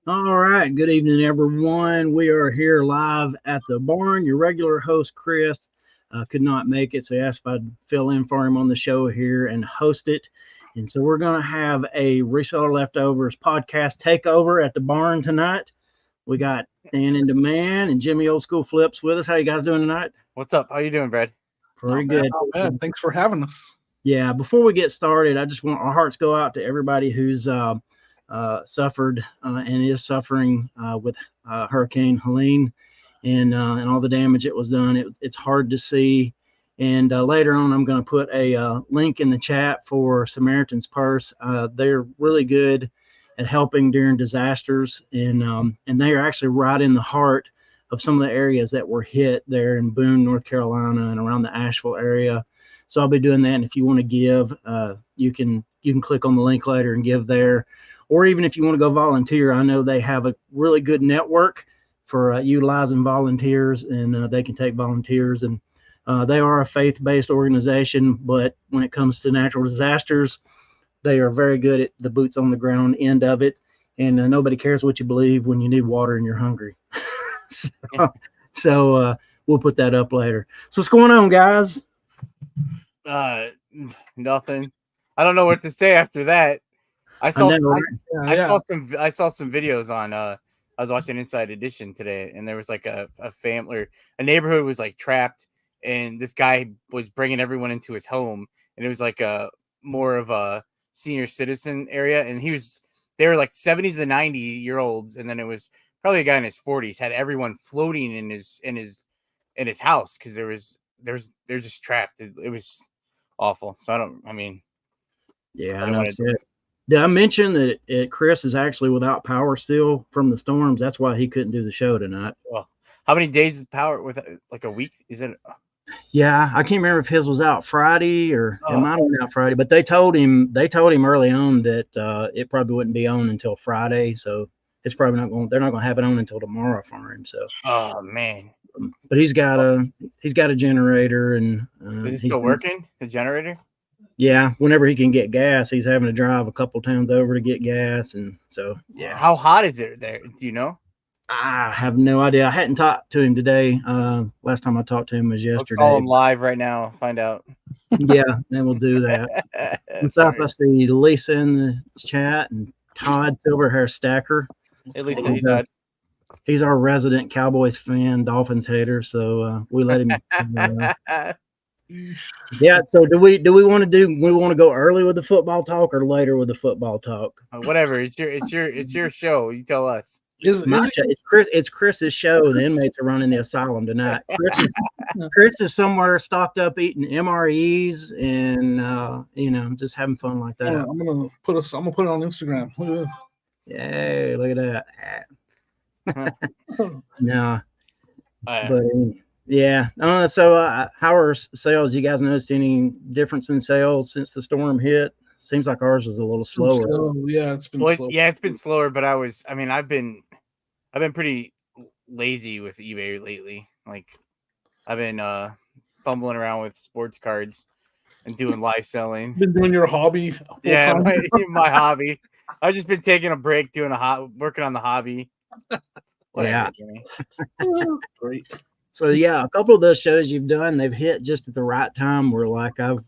All right. Good evening, everyone. We are here live at the barn. Your regular host, Chris, could not make it, so he asked if I'd fill in for him on the show here and host it. And so we're going to have a Reseller Leftovers podcast takeover at the barn tonight. We got Dan and DeMan and Jimmy Old School Flips with us. How you guys doing tonight? What's up? How you doing, Brad? Pretty good. Not bad. Thanks for having us. Yeah. Before we get started, I just want our hearts go out to everybody who's suffered and is suffering with Hurricane Helene and all the damage it was done. It's hard to see. And later on, I'm going to put a link in the chat for Samaritan's Purse. They're really good at helping during disasters, and they are actually right in the heart of some of the areas that were hit there in Boone, North Carolina, and around the Asheville area. So I'll be doing that. And if you want to give, you can click on the link later and give there. Or even if you want to go volunteer, I know they have a really good network for utilizing volunteers, and they can take volunteers. And they are a faith-based organization, but when it comes to natural disasters, they are very good at the boots on the ground end of it. And nobody cares what you believe when you need water and you're hungry. so we'll put that up later. So what's going on, guys? Nothing. I don't know what to say after that. I saw some videos on I was watching Inside Edition today, and there was like a family, a neighborhood was like trapped, and this guy was bringing everyone into his home, and it was like a more of a senior citizen area, and they were like 70s and 90-year-olds, and then it was probably a guy in his 40s, had everyone floating in his house because they're just trapped. It was awful. So I know. Did I mention that Chris is actually without power still from the storms? That's why he couldn't do the show tonight. Well, how many days of power? With like a week? Is it? Yeah, I can't remember if his was out Friday or it might have been out Friday. But they told him early on that it probably wouldn't be on until Friday. So it's probably not going. They're not going to have it on until tomorrow for him. So. Oh man. But he's got a generator, and is it still working? The generator? Yeah, whenever he can get gas, he's having to drive a couple towns over to get gas, and so yeah. How hot is it there? Do you know? I have no idea. I hadn't talked to him today. Last time I talked to him was yesterday. Let's call him live right now. Find out. Yeah, then we'll do that. I see Lisa in the chat and Todd Silverhair Stacker. At least he's our resident Cowboys fan, Dolphins hater, so we let him. Yeah. So do we want to go early with the football talk or later with the football talk? Whatever. It's your show. You tell us. It's Chris's show. The inmates are running the asylum tonight. Chris is somewhere stocked up eating MREs and just having fun like that. I'm gonna put it on Instagram. Yay! Look at that. No, but. Yeah. So how are sales? You guys noticed any difference in sales since the storm hit? Seems like ours is a little slower. It's been slow. Yeah, it's been slower, but I've been pretty lazy with eBay lately. Like I've been fumbling around with sports cards and doing live selling. Been doing your hobby. Yeah, my hobby. I've just been taking a break working on the hobby. Whatever, yeah. Great. So yeah, a couple of those shows you've done, they've hit just at the right time. Where like it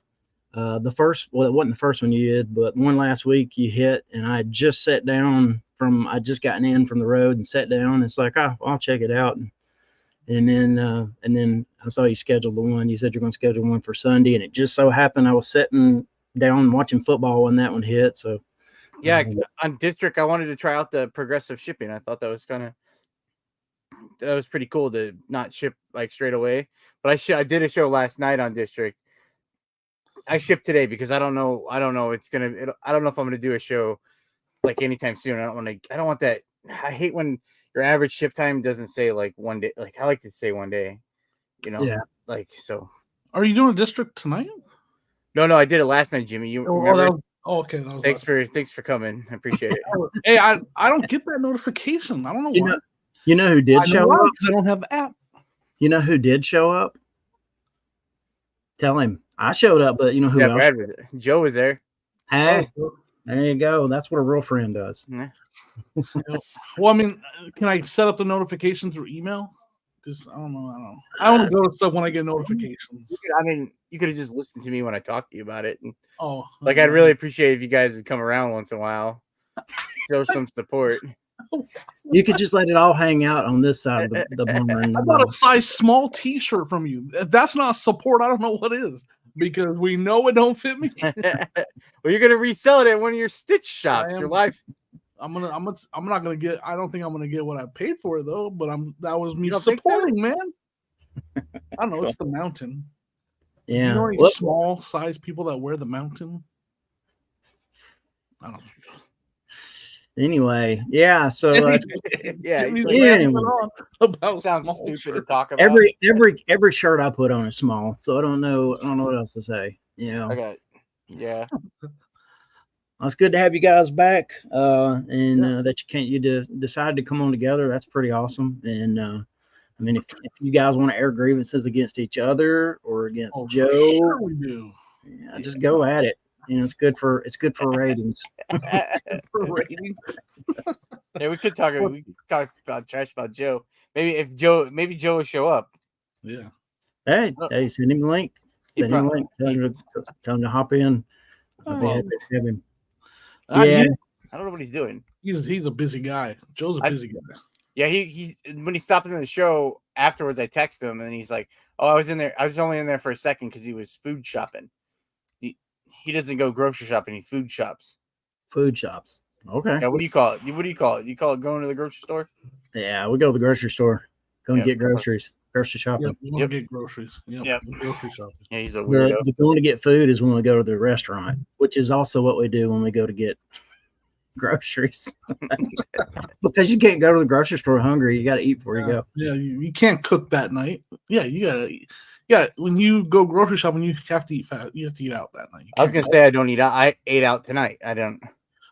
wasn't the first one you did, but one last week you hit, and I just sat down I just gotten in from the road and sat down. It's like, I'll check it out, and then I saw you scheduled the one. You said you're going to schedule one for Sunday, and it just so happened I was sitting down watching football when that one hit. So yeah, on District, I wanted to try out the progressive shipping. I thought that was pretty cool to not ship like straight away. But I did a show last night on District. I shipped today because I don't know. I don't know if I'm going to do a show like anytime soon. I don't want that. I hate when your average ship time doesn't say like 1 day. Like I like to say 1 day, Yeah. Like, so. Are you doing a District tonight? No, I did it last night, Jimmy. You remember? Okay. Thanks for coming. I appreciate it. Hey, I don't get that notification. I don't know why. You know who did show up? Because I don't have the app. You know who did show up? Tell him. I showed up, but you know who else? Joe was there. Hey, There you go. That's what a real friend does. Yeah. Well, I mean, can I set up the notification through email? Because I don't know. I only go to stuff when I get notifications. I mean, you could have just listened to me when I talked to you about it. And, Oh, like, I'd really appreciate if you guys would come around once in a while, show some support. You could just let it all hang out on this side of the barn. I bought a size small T-shirt from you. If that's not support, I don't know what is. Because we know it don't fit me. Well, you're gonna resell it at one of your Stitch shops. Your life. I'm not gonna get. I don't think I'm gonna get what I paid for it though. But that was me so? supporting, man. I don't know. It's the mountain. Yeah. Do you know any small size people that wear the mountain? I don't know. Anyway, yeah. So yeah. About sounds stupid to talk about. Every shirt I put on is small, so I don't know what else to say. Okay. Yeah. Well, it's good to have you guys back, and that you decided to come on together. That's pretty awesome. And I mean, if you guys want to air grievances against each other or against Joe, sure we do. Yeah, just go at it. It's good for ratings. For ratings. Yeah, we could talk about trash about Joe. Maybe Joe will show up. Yeah. Hey, send him a link. Send him a link. Tell him to hop in. I'll be happy to have him. Yeah. I don't know what he's doing. He's a busy guy. Joe's a busy guy. Yeah, he when he stopped in the show afterwards, I texted him and he's like, "Oh, I was in there. I was only in there for a second because he was food shopping. He doesn't go grocery shopping. He food shops. Food shops. Okay. Yeah. What do you call it? You call it going to the grocery store? Yeah, we go to the grocery store. Go and get groceries. Grocery shopping. Yep. Get groceries. Yep. Grocery shopping. Yeah, he's a weirdo. The going to get food is when we go to the restaurant, which is also what we do when we go to get groceries. Because you can't go to the grocery store hungry. You got to eat before you go. Yeah, you can't cook that night. Yeah, you got to eat. Yeah, when you go grocery shopping, you have to eat fast. You have to eat out that night. I was gonna say I don't eat out. I ate out tonight. I don't.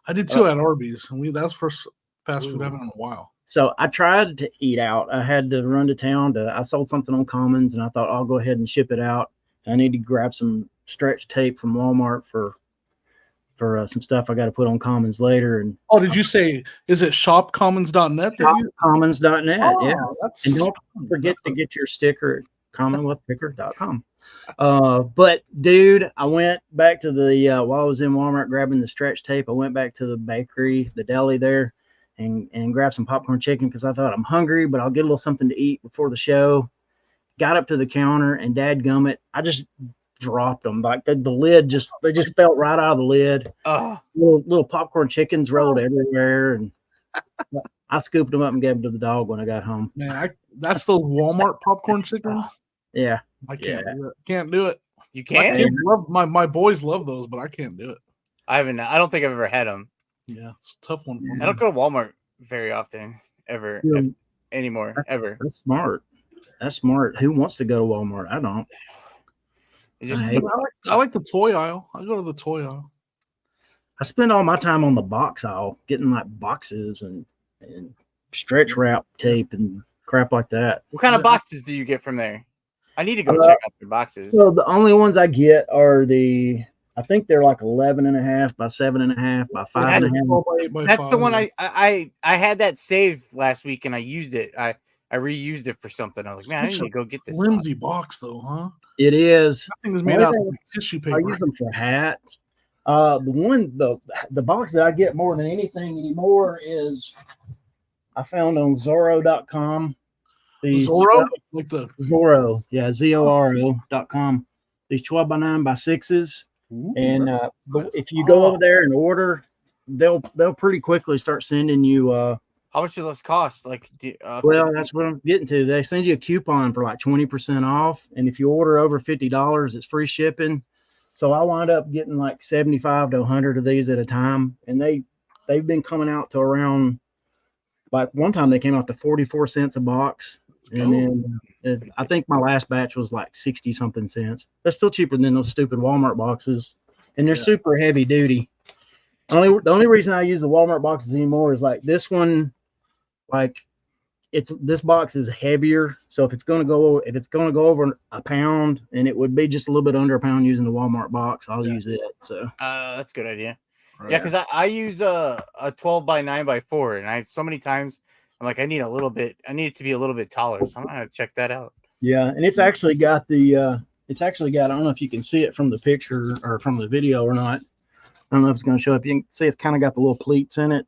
I did too at Arby's, and that was first fast food I haven't in a while. So I tried to eat out. I had to run to town. I sold something on Commons, and I thought I'll go ahead and ship it out. I need to grab some stretch tape from Walmart for some stuff I got to put on Commons later. And did you say is it shopcommons.net? Shopcommons.net. Oh, yeah. And don't forget to get your sticker at commonwealthpicker.com. But dude, I went back to the while I was in Walmart grabbing the stretch tape, I went back to the bakery, the deli there, and grabbed some popcorn chicken because I thought I'm hungry, but I'll get a little something to eat before the show. Got up to the counter and dadgummit, I just dropped them. Like the lid they just fell right out of the lid. Oh. Little popcorn chickens rolled everywhere, and I scooped them up and gave them to the dog when I got home. Man, that's the Walmart popcorn chicken. Yeah, I can't do it. Can't do it. You can't. My boys love those, but I can't do it. I don't think I've ever had them. Yeah, it's a tough one. I don't go to Walmart very often, ever anymore. Ever. That's smart. That's smart. Who wants to go to Walmart? I don't. I like the toy aisle. I go to the toy aisle. I spend all my time on the box aisle, getting like boxes and stretch wrap tape and crap like that. What kind of boxes do you get from there? I need to go check out their boxes. So the only ones I get are I think they're like 11.5 by 7.5 by 5.5. That's the one I had that saved last week and I used it. I reused it for something. I was like, man, I need to go get this flimsy box though, huh? It is. That thing was made out of tissue paper. I use them for hats. The box that I get more than anything anymore is I found on Zorro.com. Zorro? Zorro, yeah, Zoro.com. These 12 by 9 by 6s. Ooh, and if you go over there and order, they'll pretty quickly start sending you how much do those cost? Well, that's what I'm getting to. They send you a coupon for like 20% off, and if you order over $50, it's free shipping. So I wind up getting like 75 to 100 of these at a time, and they've been coming out to around, like one time they came out to 44 cents a box, and then I think my last batch was like 60 something cents. That's still cheaper than those stupid Walmart boxes, and they're super heavy duty. The only reason I use the Walmart boxes anymore is like this one. Like this box is heavier, so if it's going to go over a pound, and it would be just a little bit under a pound using the Walmart box, I'll use it. So that's a good idea. Yeah, because I use a 12 by 9 by 4, and I so many times I'm like, I need it to be a little bit taller, so I'm gonna check that out. Yeah, and it's actually got I don't know if you can see it from the picture or from the video or not. I don't know if it's going to show up. You can see it's kind of got the little pleats in it.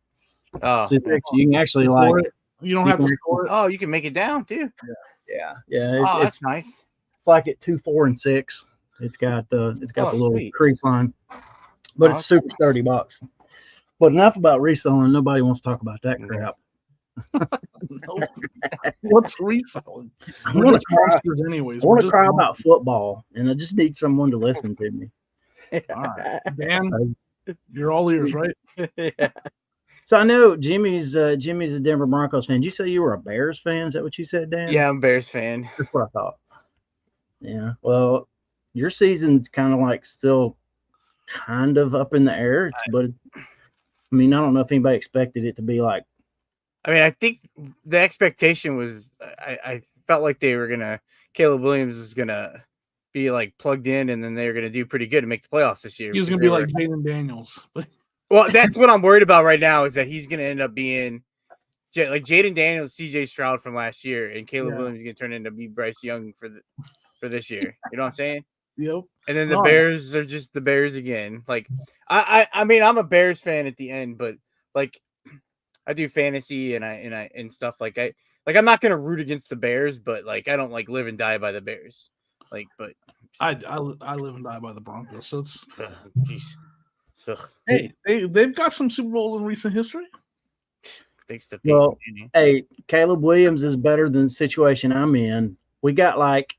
Oh, so you can actually you don't have to store it. Oh, you can make it down too. Yeah. That's nice. It's like at 2, 4, and 6. It's got the little sweet. crease line, but it's super sturdy box. But enough about reselling. Nobody wants to talk about that crap. What's reselling? I want to cry about about football, and I just need someone to listen to me. All right, Dan, you're all ears, right? Yeah. So I know Jimmy's a Denver Broncos fan. Did you say you were a Bears fan? Is that what you said, Dan? Yeah, I'm a Bears fan. That's what I thought. Yeah. Well, your season's kind of like still kind of up in the air. But I mean, I don't know if anybody expected it to be like. I mean, I think the expectation was I felt like Caleb Williams was gonna be like plugged in, and then they were gonna do pretty good and make the playoffs this year. He was gonna be like Jaden Daniels. Well, that's what I'm worried about right now is that he's gonna end up being like Jaden Daniels, CJ Stroud from last year, and Caleb Williams is gonna turn into be Bryce Young for this year. You know what I'm saying? Yep. And then the Bears are just the Bears again. Like I mean, I'm a Bears fan at the end, but like. I do fantasy and stuff like I'm not gonna root against the Bears, but like I don't like live and die by the Bears. Like, but I live and die by the Broncos. So it's jeez. Hey, they've got some Super Bowls in recent history. Thanks to Peyton. Hey, Caleb Williams is better than the situation I'm in. We got like,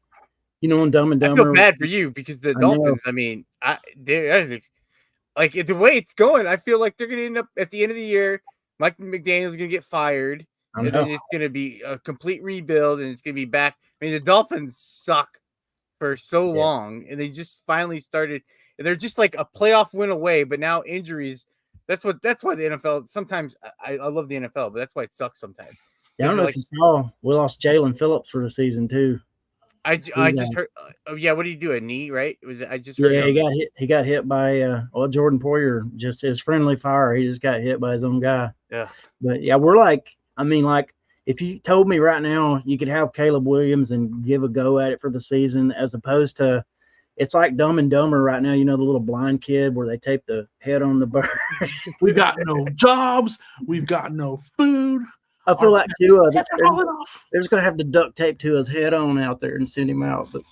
in Dumb and Dumber. I feel bad for you because the Dolphins. I mean, like the way it's going, I feel like they're gonna end up at the end of the year. Mike McDaniel's going to get fired, and then it's going to be a complete rebuild, and it's going to be back. I mean, the Dolphins suck for so long, and they just finally started. And they're just like a playoff win away, but now injuries. That's why the NFL sometimes I love the NFL, but that's why it sucks sometimes. Yeah, I don't know if you saw. We lost Jalen Phillips for the season too. I just heard. What did he do? A knee, right? I just heard. Yeah, he got hit by Jordan Poyer, just his friendly fire. He just got hit by his own guy. Yeah. But yeah, we're like, I mean, like if you told me right now you could have Caleb Williams and give a go at it for the season, as opposed to, it's like Dumb and Dumber right now. The little blind kid where they tape the head on the bird. We've got no jobs. We've got no food. I feel like Tua, they're just going to have to duct tape Tua's head on out there and send him out. But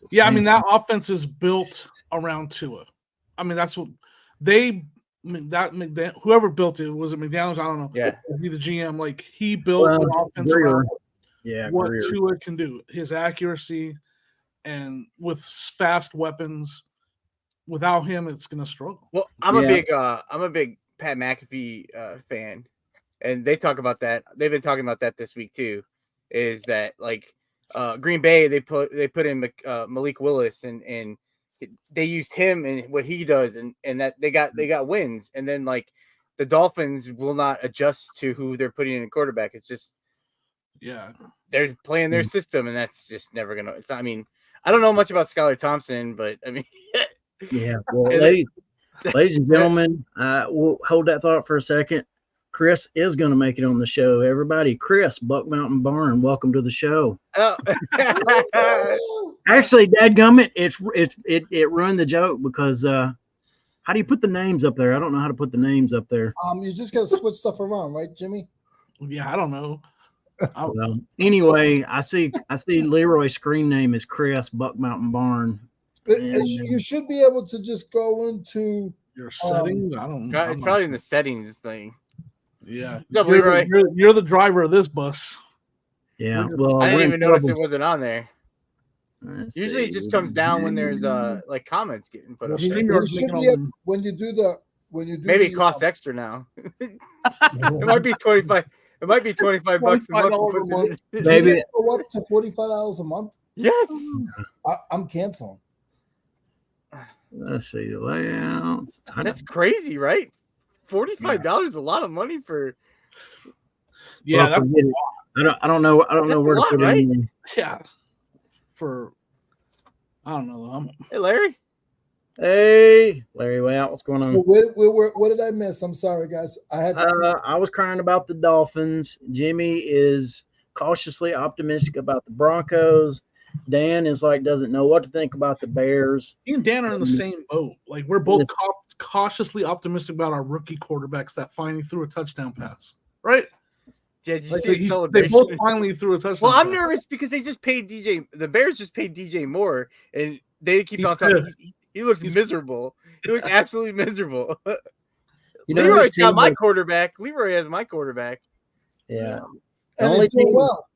yeah, I mean, that offense is built around Tua. I mean, that's what whoever built it, was it McDaniels? I don't know. Yeah. Be the GM. Like, he built an offense around what Greer. Tua can do. His accuracy and with fast weapons. Without him, it's going to struggle. Well, I'm a big Pat McAfee fan. And they talk about that. They've been talking about that this week too. Is that like Green Bay? They put in Malik Willis and they used him and what he does and that they got wins. And then like the Dolphins will not adjust to who they're putting in a quarterback. It's just they're playing their system, and that's just never gonna. It's not, I mean, I don't know much about Skylar Thompson, but I mean, Well, ladies and gentlemen, we'll hold that thought for a second. Chris is going to make it on the show. Everybody, Chris, Buck Mountain Barn, welcome to the show. Oh. Actually, dadgummit, it ruined the joke because how do you put the names up there? I don't know how to put the names up there. You just got to switch stuff around, right, Jimmy? Yeah, I don't know. Well, anyway, I see Leroy's screen name is Chris, Buck Mountain Barn. You should be able to just go into your settings. I don't know. It's probably in the settings thing. Yeah, you're the driver of this bus. Yeah, well, I didn't even notice it wasn't on there. Usually it just comes down when there's like comments getting put up. When you do maybe it costs extra now. It might be 25. It might be $25 a month. Maybe go up to $45 a month. Yes, I'm canceling. Let's see the layouts. That's crazy, right? $45 is a lot of money for. Yeah, that's. I don't know where to put it in. Yeah, for I don't know. Hey, Larry. Hey, Larry, well, what's going So on? what did I miss? I'm sorry, guys. I had to. I was crying about the Dolphins. Jimmy is cautiously optimistic about the Broncos. Dan is like doesn't know what to think about the Bears. Me and Dan are in the same boat. Like we're both cautiously optimistic about our rookie quarterbacks that finally threw a touchdown pass. Right? Yeah, did you Like see his they celebration? both finally threw a touchdown. Well, I'm pass. nervous because they just paid DJ. The Bears just paid DJ Moore, and they keep He's on talking. pissed. He looks He's- miserable. He looks absolutely miserable. You know, Leroy's his got team my was- quarterback. Leroy has my quarterback. Yeah. And only he's doing team- well.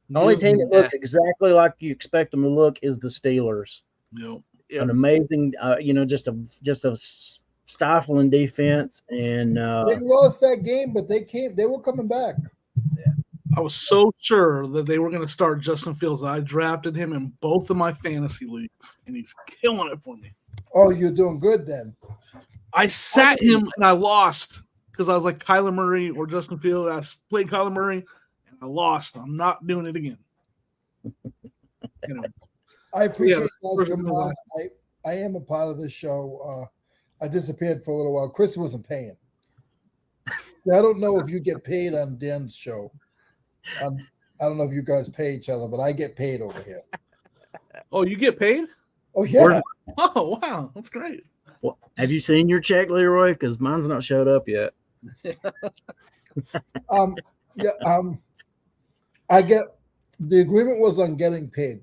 The only team that Yeah. looks exactly like you expect them to look is the Steelers. Yep. Yep. An amazing, just a stifling defense, and They lost that game, but they were coming back. I was so sure that they were going to start Justin Fields. I drafted him in both of my fantasy leagues, and he's killing it for me. Oh, you're doing good then. I sat him and I lost because I was like Kyler Murray or Justin Fields. I played Kyler Murray and I lost. I'm not doing it again. I appreciate Yeah, you guys coming on. I am a part of this show. I disappeared for a little while. Chris wasn't paying. I don't know if you get paid on Dan's show. I don't know if you guys pay each other, but I get paid over here. Oh, you get paid? Oh yeah. Oh, wow. That's great. well, have you seen your check, Leroy? Because mine's not showed up yet. I get the agreement was on getting paid.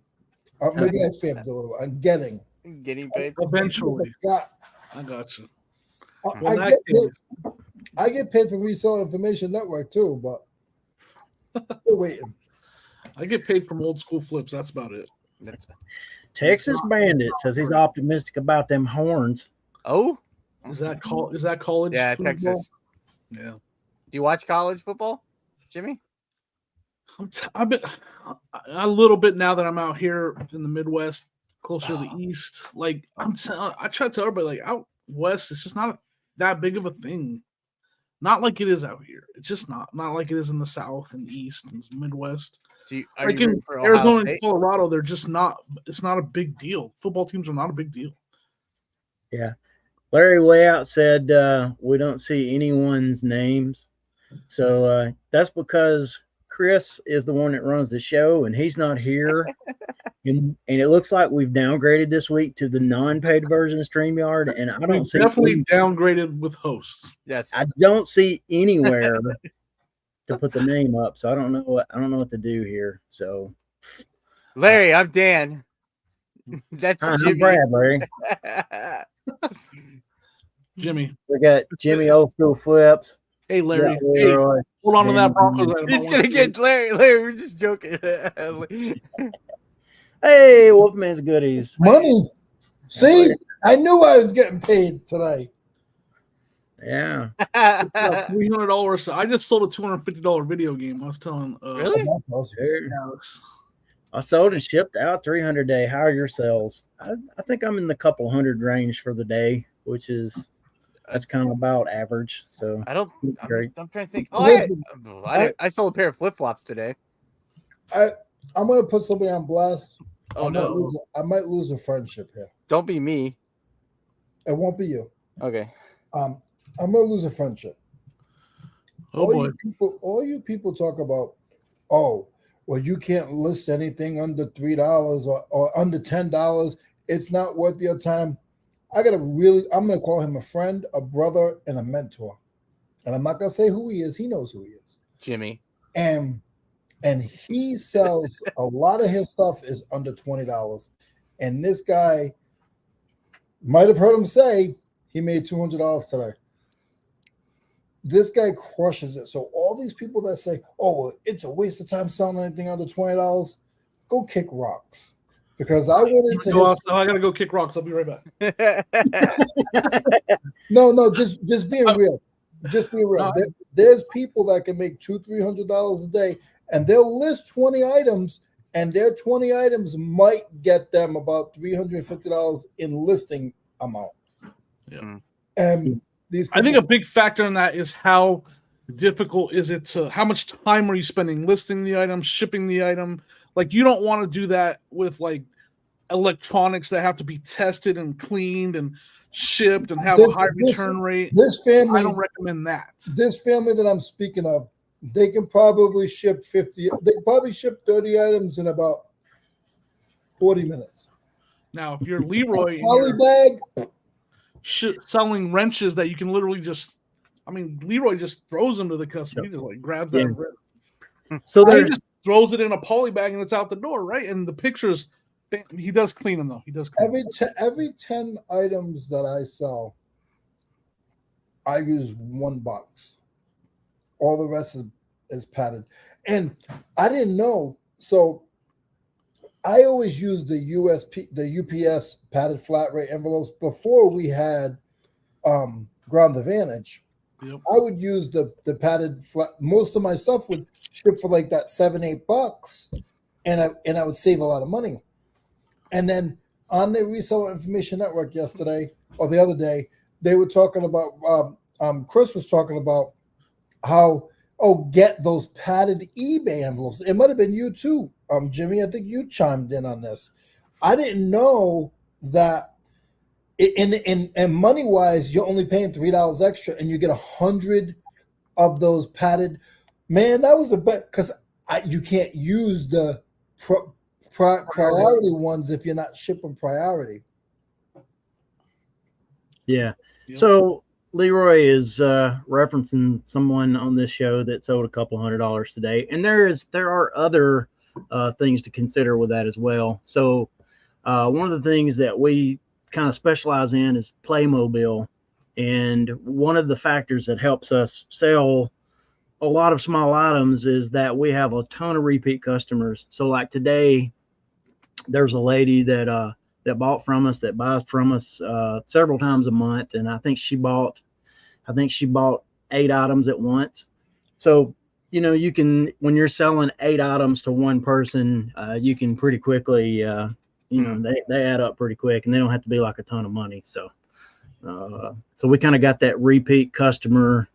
Maybe I fibbed a little. I'm getting paid. Eventually. I got you. I get paid for Resell Information Network too, but still waiting. I get paid from old school flips. That's about it. Texas Bandit says he's optimistic about them horns. Oh, Is that college? yeah, football? Texas. Yeah. Do you watch college football, Jimmy? I've been a little bit now that I'm out here in the Midwest, closer to the East. Like I try to tell everybody, like out West, it's just not that big of a thing. Not like it is out here. It's just not like it is in the South and East and Midwest. So like in Arizona and Colorado, they're just not. It's not a big deal. Football teams are not a big deal. Yeah. Larry Wayout said we don't see anyone's names. So that's because Chris is the one that runs the show, and he's not here. and it looks like we've downgraded this week to the non-paid version of StreamYard, and I don't see definitely downgraded with hosts. Yes, I don't see anywhere to put the name up, so I don't know what to do here. So, Larry, I'm Dan. That's I'm Jimmy. Brad, Larry. Jimmy. We got Jimmy Old School Flips. Hey, Larry. Hey, hold on to that Broncos item. He's gonna get Larry. Larry, we're just joking. Hey, Wolfman's goodies. Money. See, I knew I was getting paid today. Yeah. $300. I just sold a $250 video game. I was telling. Really? Alex. I sold and shipped out 300 day. How are your sales? I think I'm in the couple hundred range for the day, which is that's kind of about average. So I'm trying to think. Oh, Listen, I sold a pair of flip flops today. I'm gonna put somebody on blast. Oh no! I might lose a friendship here. Don't be me. It won't be you. Okay. I'm gonna lose a friendship. Oh boy! All you people talk about. Oh, well, you can't list anything under $3 or under $10. It's not worth your time. I'm gonna call him a friend, a brother, and a mentor. And I'm not gonna say who he is. He knows who he is. Jimmy. And he sells a lot of his stuff is under $20. And this guy might have heard him say he made $200 today. This guy crushes it. So all these people that say, "Oh, well, it's a waste of time selling anything under $20," go kick rocks. Because I went into I gotta go kick rocks. I'll be right back. No, just being real. Just be real. There's people that can make $200-300 a day, and they'll list 20 items, and their 20 items might get them about $350 in listing amount. Yeah. And I think a big factor in that is how difficult is it to how much time are you spending listing the item, shipping the item? Like you don't want to do that with like electronics that have to be tested and cleaned and shipped and have a high return rate. This family, I don't recommend that. This family that I'm speaking of, they can probably ship 50. They can probably ship 30 items in about 40 minutes. Now, if you're Leroy, poly bag, selling wrenches that you can literally just, Leroy just throws them to the customer. He just like grabs that wrench. So he just throws it in a poly bag and it's out the door, right? And the pictures, he does clean them though. He does clean every 10 items that I sell, I use $1. All the rest is padded. And I didn't know. So I always used the UPS padded flat rate envelopes before we had Ground Advantage. Yep. I would use the padded flat. Most of my stuff would ship for like that $7-8, and I would save a lot of money. And then on the Reseller Information Network yesterday or the other day, they were talking about Chris was talking about how get those padded eBay envelopes. It might have been you too, Jimmy. I think you chimed in on this. I didn't know that. And money wise, you're only paying $3 extra, and you get 100 of those padded. Man, that was a bet because you can't use the priority ones if you're not shipping priority. Yeah. So Leroy is referencing someone on this show that sold a couple $100 today, and there are other things to consider with that as well. So one of the things that we kind of specialize in is Playmobil, and one of the factors that helps us sell a lot of small items is that we have a ton of repeat customers. So like today, there's a lady that bought from us, that buys from us several times a month, and I think she bought 8 items at once. So you can, when you're selling 8 items to one person, you can pretty quickly they add up pretty quick, and they don't have to be like a ton of money. So we kind of got that repeat customer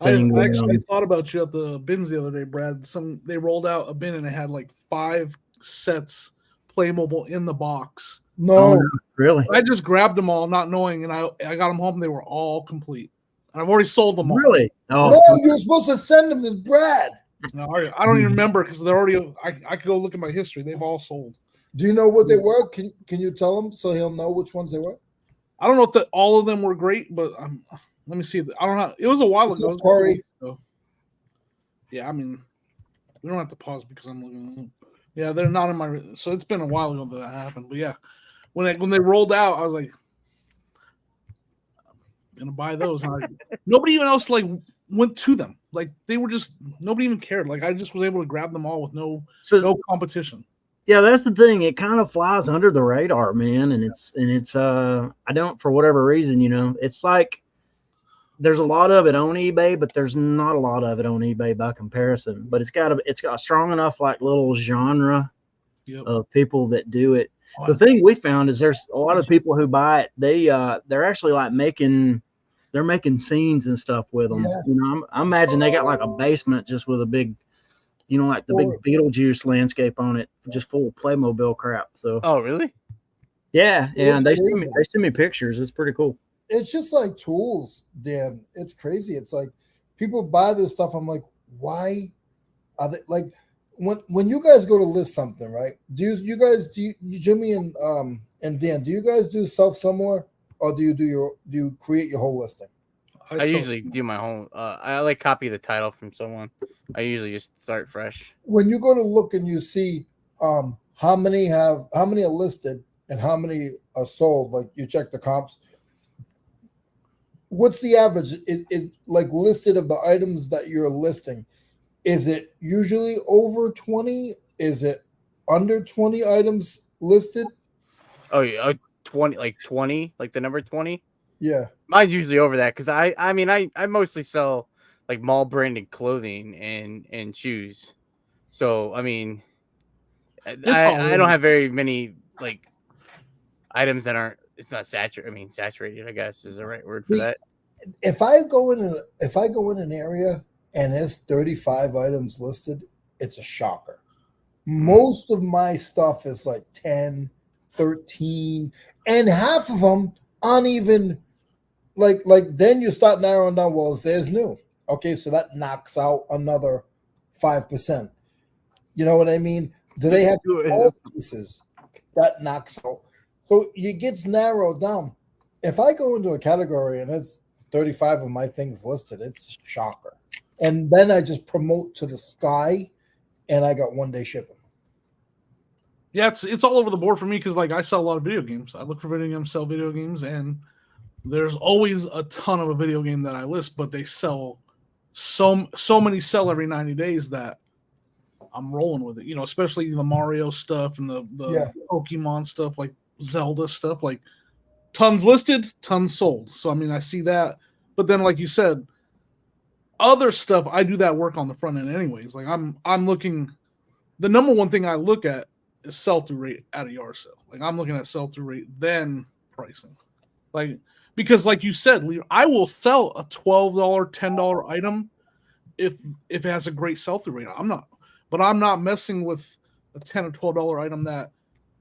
thing. I actually thought about you at the bins the other day, Brad. They rolled out a bin and it had like 5 sets Playmobil in the box. No, really? I just grabbed them all, not knowing, and I got them home. They were all complete. I've already sold them all. Really? Oh, no, you're supposed to send them to Brad. No, I don't even remember because they're already. I could go look at my history. They've all sold. Do you know what they were? Can you tell him so he'll know which ones they were? I don't know if all of them were great, but let me see. I don't know. It was a while ago. Corey. Yeah, we don't have to pause because I'm looking at them. Yeah, they're not in my. So it's been a while ago that happened. But yeah, when they rolled out, I was like, I'm gonna buy those. Nobody even else went to them. Like they were just nobody even cared. Like I just was able to grab them all with no competition. Yeah, that's the thing. It kind of flies under the radar, man. And it's I don't, for whatever reason, it's like there's a lot of it on eBay, but there's not a lot of it on eBay by comparison. But it's got a strong enough little genre of people that do it. Oh, the thing we found is there's a lot of people who buy it. They're actually making scenes and stuff with them. Yeah. I imagine they got like a basement just with a big, big Beetlejuice landscape on it, just full of Playmobil crap. So. Oh, really? Yeah. And they send me pictures. It's pretty cool. It's just like tools, Dan. It's crazy. It's like people buy this stuff. I'm like, why are they like when you guys go to list something, right? Do you Jimmy and Dan, do you guys do self-somewhere or do you create your whole listing? I usually do my own. I copy the title from someone. I usually just start fresh. When you go to look and you see how many are listed and how many are sold, like you check the comps. What's the average? It like listed of the items that you're listing? Is it usually over 20? Is it under 20 items listed? Oh yeah, 20, like the number 20. Yeah, mine's usually over that because I mostly sell like mall branded clothing and shoes. So I don't have very many like items that aren't. It's not saturated. Saturated, I guess, is the right word for that. If I go in an area and there's 35 items listed, it's a shocker. Most of my stuff is like 10, 13, and half of them aren't even like then you start narrowing down, well, there's new. Okay, so that knocks out another 5%. You know what I mean? Do they have 12 pieces? That knocks out. So it gets narrowed down. If I go into a category and it's 35 of my things listed, it's a shocker. And then I just promote to the sky, and I got 1 day shipping. Yeah, it's all over the board for me because like I sell a lot of video games. I look for video games, sell video games, and there's always a ton of a video game that I list, but they sell so many sell every 90 days that I'm rolling with it. You know, especially the Mario stuff and the Pokemon stuff, like Zelda stuff, like tons listed, tons sold. So I mean, I see that, but then like you said, other stuff I do that work on the front end anyways. Like I'm looking. The number one thing I look at is sell-through rate at a yard sale. Like I'm looking at sell-through rate, then pricing. Like because like you said, I will sell a $12, $10 item if it has a great sell-through rate. I'm not messing with a $10 or $12 item that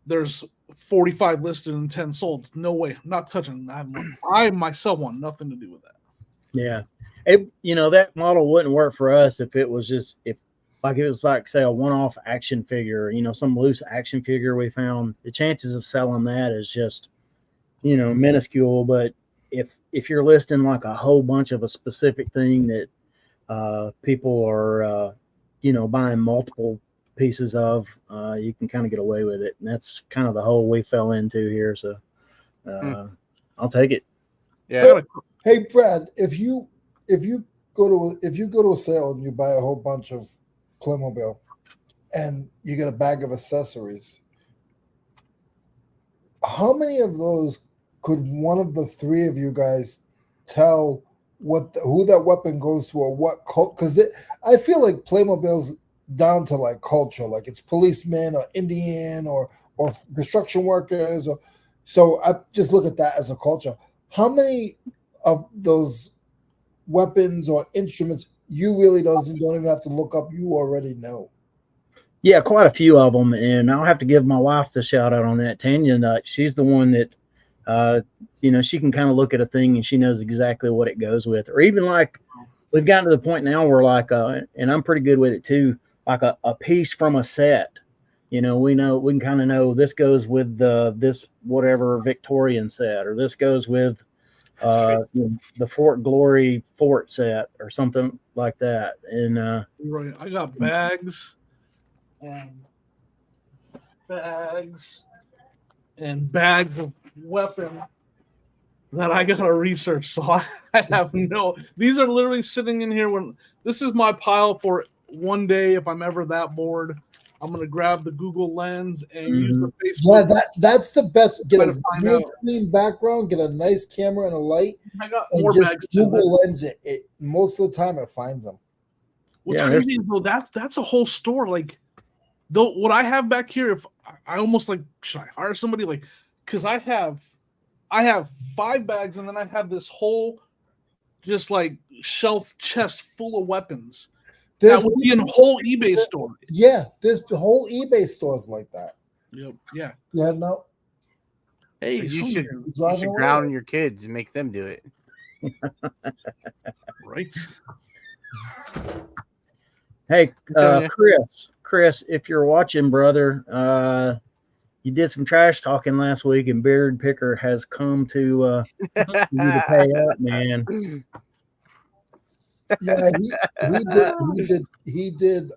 there's 45 listed and 10 sold. No way. I'm not touching. I myself want nothing to do with that. Yeah. That model wouldn't work for us if it was just it was like say a one-off action figure, some loose action figure we found. The chances of selling that is just, minuscule. But if you're listing like a whole bunch of a specific thing that people are buying multiple pieces of, you can kind of get away with it. And that's kind of the hole we fell into here. So I'll take it. Yeah. Hey Brad, if you go to a sale and you buy a whole bunch of Playmobil and you get a bag of accessories, how many of those could one of the three of you guys tell who that weapon goes to or what cult? Because I feel like Playmobil's down to like culture, like it's policemen or Indian or construction workers, so I just look at that as a culture. How many of those weapons or instruments you really don't even have to look up? You already know. Yeah, quite a few of them, and I'll have to give my wife the shout out on that. Tanya, she's the one that, she can kind of look at a thing and she knows exactly what it goes with. Or even like we've gotten to the point now where like, and I'm pretty good with it too, like a piece from a set. We can kind of know this goes with this whatever Victorian set, or this goes with the Fort Glory Fort set or something like that. And right, I got bags and bags of weapon that I gotta research. So I have these are literally sitting in here when this is my pile for one day. If I'm ever that bored, I'm gonna grab the Google Lens and use the Facebook. Yeah, that's the best. Get a real clean background, get a nice camera and a light. I got and more just bags. Google Lens it. Most of the time, it finds them. What's crazy is though that's a whole store. Like, though, what I have back here, if I almost like, should I hire somebody? Like, because I have 5 bags, and then I have this whole just like shelf chest full of weapons. That would be in a whole eBay store. Yeah, there's whole eBay stores like that. Yep. Yeah. Yeah. No. Hey, you should ground your kids and make them do it. Right. Hey, Chris, if you're watching, brother, you did some trash talking last week, and Beard Picker has come to you to pay up, man. Yeah, he did.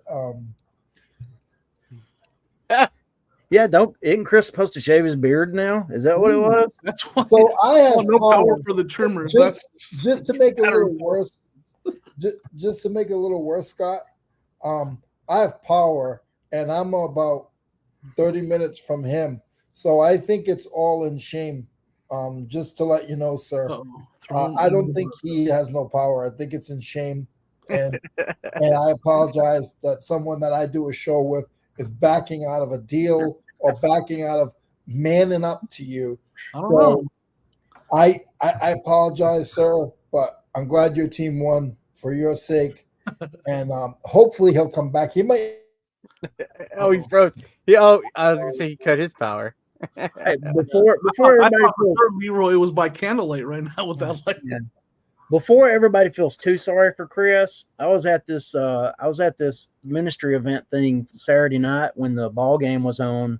Yeah, isn't Chris supposed to shave his beard now? Is that what it was? That's why. So I have no power for the trimmers. Just to make it a little worse. Just to make it a little worse, Scott. I have power, and I'm about 30 minutes from him. So I think it's all in shame. Just to let you know, sir. I don't think he has no power. I think it's in shame. And I apologize that someone that I do a show with is backing out of a deal or backing out of manning up to you. I don't know. I apologize, sir, but I'm glad your team won for your sake. And hopefully he'll come back. He might. Oh, he froze. I was going to say he cut his power. Hey, before I everybody thought for feels, sure Leroy was by candlelight right now with that light. yeah. Before everybody feels too sorry for Chris, I was at this ministry event thing Saturday night when the ball game was on,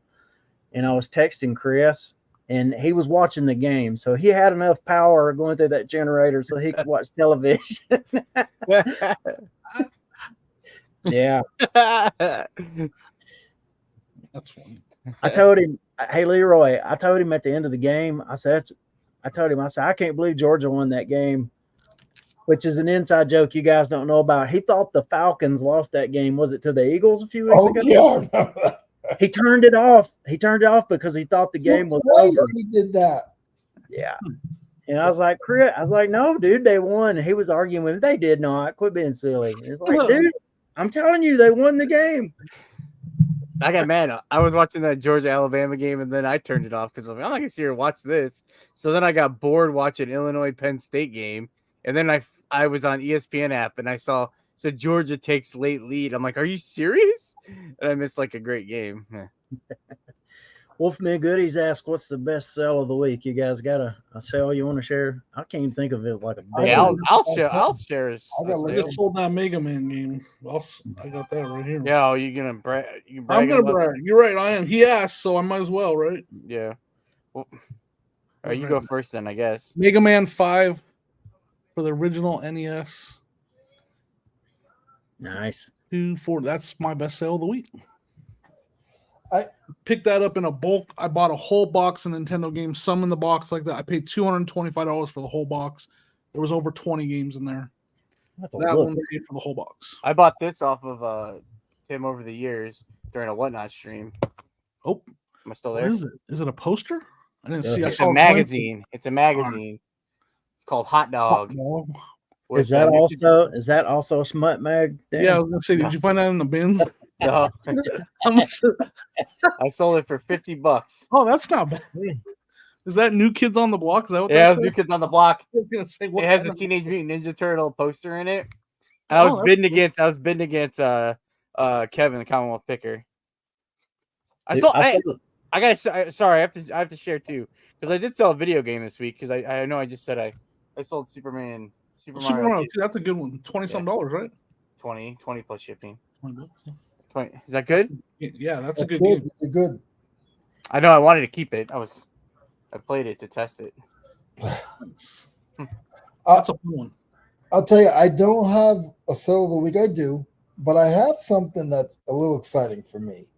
and I was texting Chris, and he was watching the game, so he had enough power going through that generator so he could watch television. Yeah, That's funny. I told him, hey Leroy, I told him at the end of the game, I said, I can't believe Georgia won that game, which is an inside joke you guys don't know about. He thought the Falcons lost that game. Was it to the Eagles a few weeks ago? Yeah, I remember that. He turned it off. He turned it off because he thought the game was Twice over. he did that. Yeah. And I was like, Chris, no, dude, they won. And he was arguing with him. They did not. Quit being silly. It's like, dude, I'm telling you, they won the game. I got mad. I was watching that Georgia-Alabama game, and then I turned it off because I'm not going to sit here and watch this. So then I got bored watching Illinois-Penn State game, and then I was on ESPN app, and I said Georgia takes late lead. I'm like, are you serious? And I missed like a great game. Wolfman Goodies asked, what's the best sell of the week? You guys got a sell you want to share? I can't even think of it like a big Yeah, one. I'll share. I just sold that Mega Man game. I got that right here. Yeah, you gonna brag? I'm gonna brag. You're right. I am. He asked, so I might as well, right? Yeah. Well, all right, you go first then, I guess. Mega Man 5 for the original NES. Nice. 240. That's my best sale of the week. I picked that up in a bulk. I bought a whole box of Nintendo games, some in the box like that. I paid $225 for the whole box. There was over 20 games in there. That one I paid for the whole box. I bought this off of Tim over the years during a Whatnot stream. Oh, am I still there? What is it? Is it a poster? I didn't see. It's a magazine. It's a magazine. It's called Hot Dog. Is that also a smut mag? Dan? Yeah, I was gonna say, did you find that in the bins? No. I sold it for $50. Oh, that's not bad. Is that New Kids on the Block? Is that what yeah, New Kids on the Block. I was gonna say, it has the Teenage Mutant Ninja Turtle poster in it. I was bidding against Kevin, the Commonwealth Picker. I have to share too, because I did sell a video game this week, because I know I just said I sold Super Mario 2. That's a good one. $20-some, right? 20 plus shipping. 20. Is that good? Yeah, that's a good game. It's good. I know. I wanted to keep it. I played it to test it. That's a fun one. I'll tell you, I don't have a sale of the week. I do, but I have something that's a little exciting for me.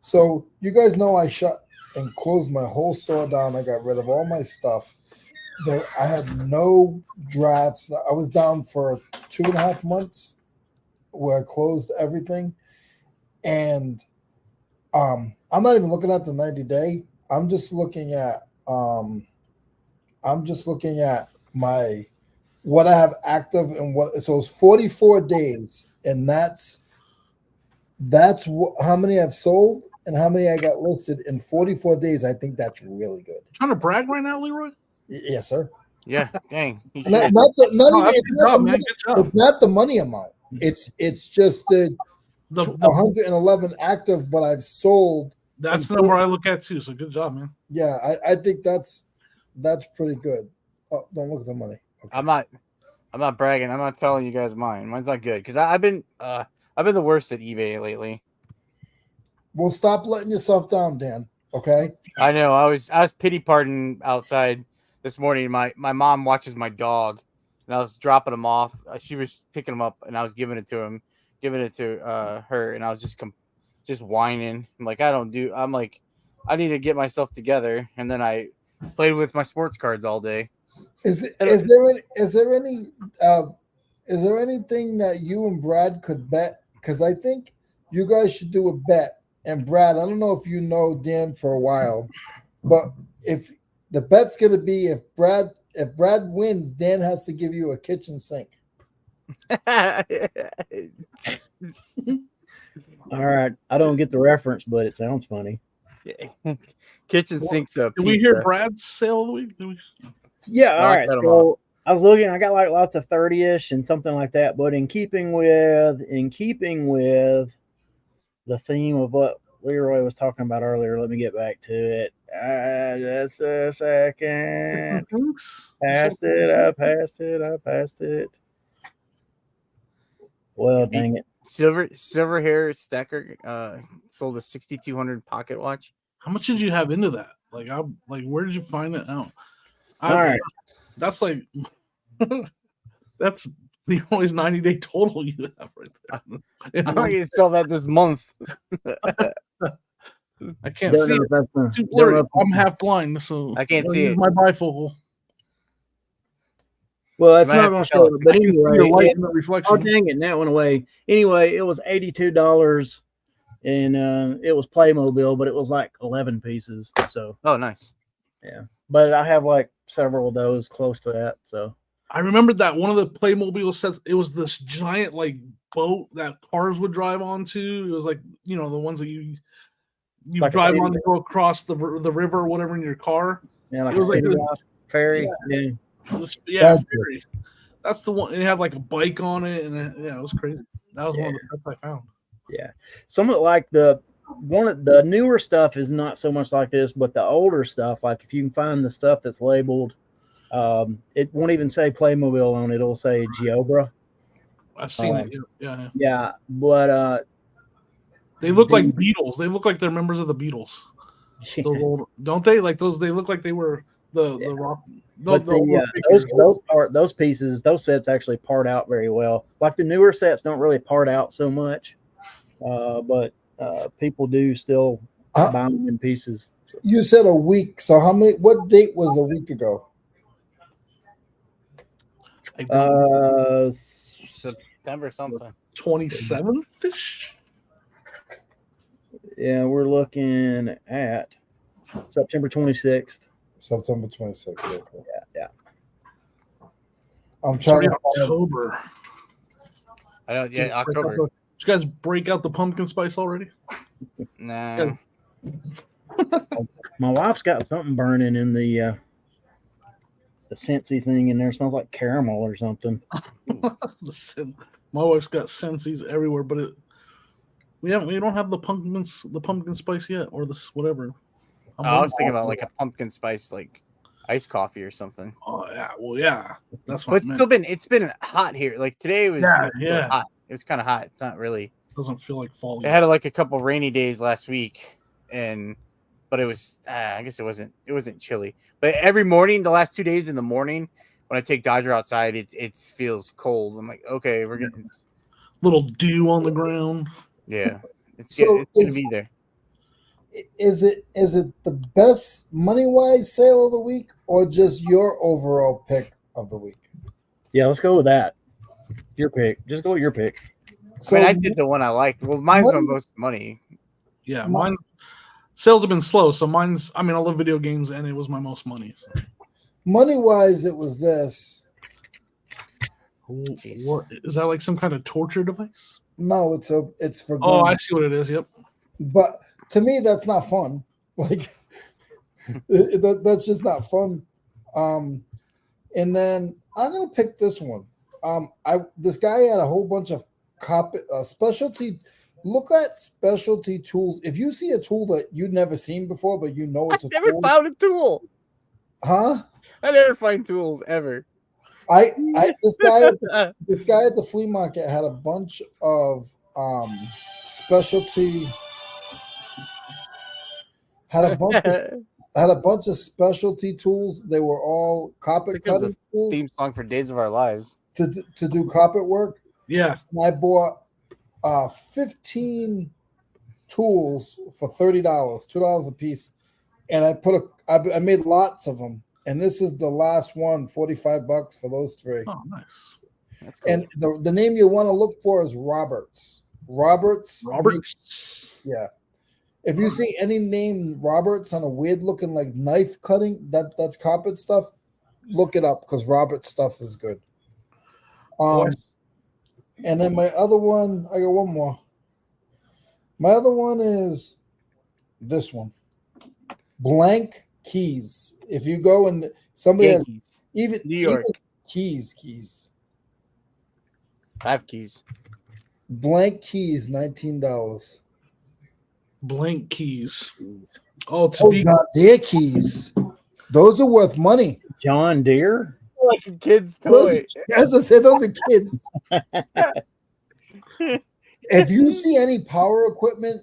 So you guys know I shut and closed my whole store down. I got rid of all my stuff. I had no drafts. I was down for 2.5 months where I closed everything. And I'm not even looking at the 90-day. I'm just looking at my what I have active and what. So it's 44 days, and that's how many I've sold and how many I got listed in 44 days. I think that's really good. Trying to brag right now, Leroy? Yes, sir. Yeah, dang. It's not the money amount. It's just the 111 active, but I've sold. That's the number I look at too. So good job, man. Yeah, I think that's pretty good. Oh, don't look at the money. Okay. I'm not bragging. I'm not telling you guys mine. Mine's not good because I've been the worst at eBay lately. Well, stop letting yourself down, Dan. Okay. I know. I was pity parting outside this morning. My mom watches my dog, and I was dropping him off. She was picking him up, and I was giving it to her, and I was just whining. I'm like, I need to get myself together, and then I played with my sports cards all day. Is there anything that you and Brad could bet? Because I think you guys should do a bet. And Brad, I don't know if you know Dan for a while, but if the bet's gonna be if Brad wins, Dan has to give you a kitchen sink. All right, I don't get the reference, but it sounds funny. Kitchen sinks up. Did we hear Brad's sale of the week? Yeah, all right. So I was looking. I got like lots of 30-ish and something like that. But in keeping with the theme of what Leroy was talking about earlier, let me get back to it. Just a second. Thanks. Passed it. Well, dang it. Silver hair stacker sold a 6,200 pocket watch. How much did you have into that? Like, where did you find it out? All right. That's like, that's the always 90-day total you have right there. I'm not going to sell that this month. I can't see it. Too blurry. I'm half blind, so I can't see it. My bifocal. Well, it's not going to show it, but anyway, your light in the reflection. Oh, dang it, that went away. Anyway, it was $82, and it was Playmobil, but it was like 11 pieces. So. Oh, nice. Yeah, but I have like several of those close to that. So. I remember that one of the Playmobil sets. It was this giant like boat that cars would drive onto. It was like the ones that you like drive on to go across the river or whatever in your car. Yeah, like it was a like ferry. Yeah, ferry. That's the one. It had like a bike on it, and it was crazy. That was one of the sets I found. Yeah, some of like the newer stuff is not so much like this, but the older stuff, like if you can find the stuff that's labeled, it won't even say Playmobil on it; it'll say Geobra. I've seen it. Yeah. Yeah, but they look like Beatles. They look like they're members of the Beatles. Yeah. Don't they? Like those. They look like they were the rock. Those pieces, those sets actually part out very well. Like the newer sets don't really part out so much, but people do still buy them in pieces. So. You said a week. So what date was a week ago? September something. 27th-ish? Yeah, we're looking at September 26th. September 26th. Yeah. I'm trying to October. I don't. Yeah, October. Did you guys break out the pumpkin spice already? Nah. My wife's got something burning in the Scentsy thing in there. It smells like caramel or something. My wife's got Scentsies everywhere, but we don't have the pumpkin spice yet, or this whatever. I was thinking about like a pumpkin spice like iced coffee or something. Oh yeah, well yeah, that's But what. it's been hot here. Like today was hot. It was kind of hot. It's not really. Doesn't feel like fall. It had like a couple rainy days last week, but it was. I guess it wasn't chilly. But every morning, the last 2 days in the morning, when I take Dodger outside, it feels cold. I'm like, okay, we're getting little dew on the ground. Yeah, it's gonna be there. Is it the best money-wise sale of the week, or just your overall pick of the week? Yeah, let's go with that. Your pick. Just go with your pick. So I did the one I liked. Well, mine's the most money. Yeah, mine sales have been slow, so mine's. I mean, I love video games, and it was my most money. So. Money-wise, it was this. What is that? Like some kind of torture device? No, it's for. Oh, I see what it is. Yep. But to me, that's not fun. Like that's just not fun. And then I'm gonna pick this one. This guy had a whole bunch of specialty. Look at specialty tools. If you see a tool that you've never seen before, but you know it's a tool. I never found a tool. Huh? I never find tools ever. This guy at the flea market had a bunch of specialty. Had a bunch of specialty tools. They were all carpet cutting tools. Theme song for Days of Our Lives to do carpet work. Yeah, and I bought 15 tools for $30, $2 a piece, and I made lots of them. And this is the last one, $45 for those three. Oh, nice. That's cool. And the name you want to look for is Roberts. Roberts. Yeah. If you see any name Roberts on a weird looking like knife cutting, that's carpet stuff, look it up because Roberts stuff is good. And then my other one, I got one more. My other one is this one. Blank keys. If you go and somebody Yankees. has even New York even keys. I have keys. Blank keys, $19. Blank keys. Jeez. Oh, John Deere keys. Those are worth money. John Deere? Like a kid's Those toy. as I said, those are kids. If you see any power equipment,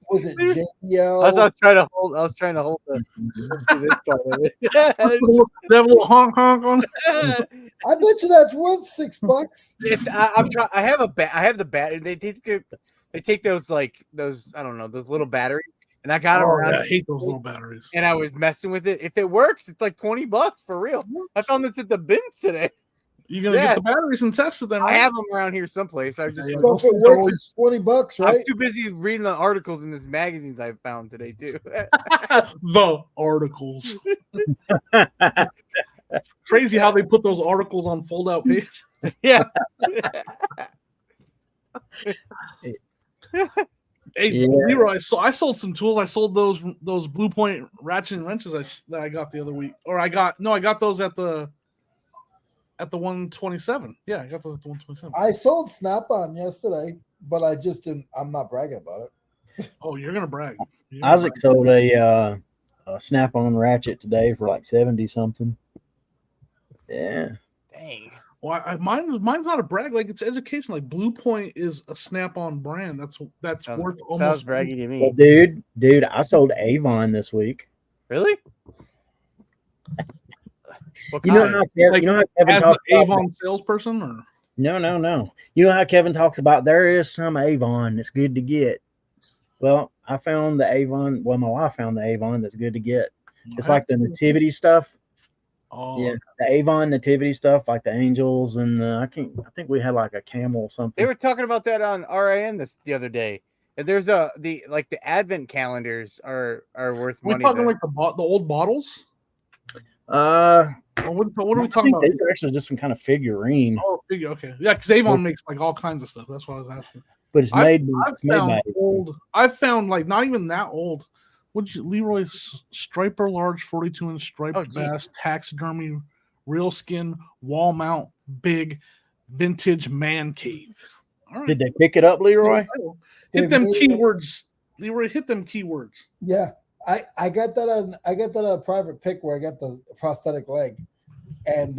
was it JBL? I was trying to hold. I was trying to hold the this part of it. They have a little honk on it. I bet you that's worth $6. I'm trying. I have the battery. They take those like those. I don't know, those little batteries, and I got them around. I hate those little batteries. And I was messing with it. If it works, it's like $20 for real. I found this at the bins today. You're gonna get the batteries and test it then, right? I have them around here someplace. I just So if it works, it's $20, right? I'm too busy reading the articles in these magazines I found today too. The articles. Crazy how they put those articles on fold-out page. Yeah. Hey, Leroy, so I sold some tools. I sold those Blue Point ratchet and wrenches that I got the other week. Or I got those at the 127. Yeah, I got those at the 127. I sold Snap-on yesterday, but I just didn't. I'm not bragging about it. Oh, you're gonna brag. Isaac sold a Snap-on ratchet today for like 70 something. Yeah. Dang. Well, mine's not a brag. Like, it's education. Like, Blue Point is a Snap-on brand. That's worth almost. Sounds braggy to me. Well, dude, I sold Avon this week. Really? You know how Kevin talks an about Avon salesperson, or no. You know how Kevin talks about there is some Avon that's good to get. Well, I found the Avon. Well, my wife found the Avon that's good to get. It's like the nativity stuff. Oh, Yeah, the Avon nativity stuff, like the angels and I think we had like a camel or something. They were talking about that on RIN the other day. And there's the Advent calendars are worth money. We're talking like the old bottles. What are we talking about? These are actually just some kind of figurine. Oh, figure. Okay, yeah, because Avon makes like all kinds of stuff. That's what I was asking. But it's made. I've found like not even that old. Leroy Striper large 42-inch striped bass taxidermy real skin wall mount big vintage man cave. All right. Did they pick it up, Leroy? Hit them keywords, Leroy. Hit them keywords. Yeah, I got that on a private pick where I got the prosthetic leg, and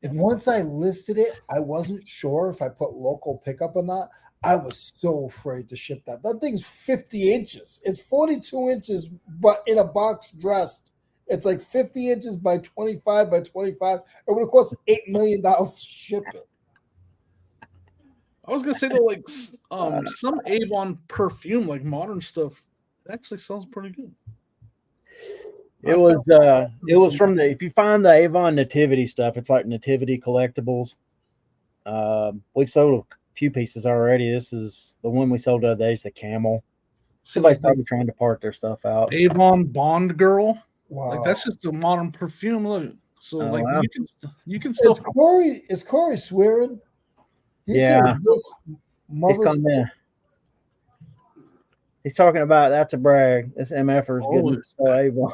once I listed it, I wasn't sure if I put local pickup or not. I was so afraid to ship that. That thing's 50 inches. It's 42 inches, but in a box dressed. It's like 50 inches by 25 by 25. It would have cost $8 million to ship it. I was gonna say though, like some Avon perfume, like modern stuff, actually sells pretty good. It was from if you find the Avon nativity stuff, it's like nativity collectibles. We've sold a few pieces already. This is the one we sold the other day. It's the camel. Somebody's probably trying to part their stuff out. Avon Bond Girl. Wow. Like that's just a modern perfume. Look. So wow. you can still is Corey swearing? Yeah. He's talking about that's a brag. This MFer's getting so Avon.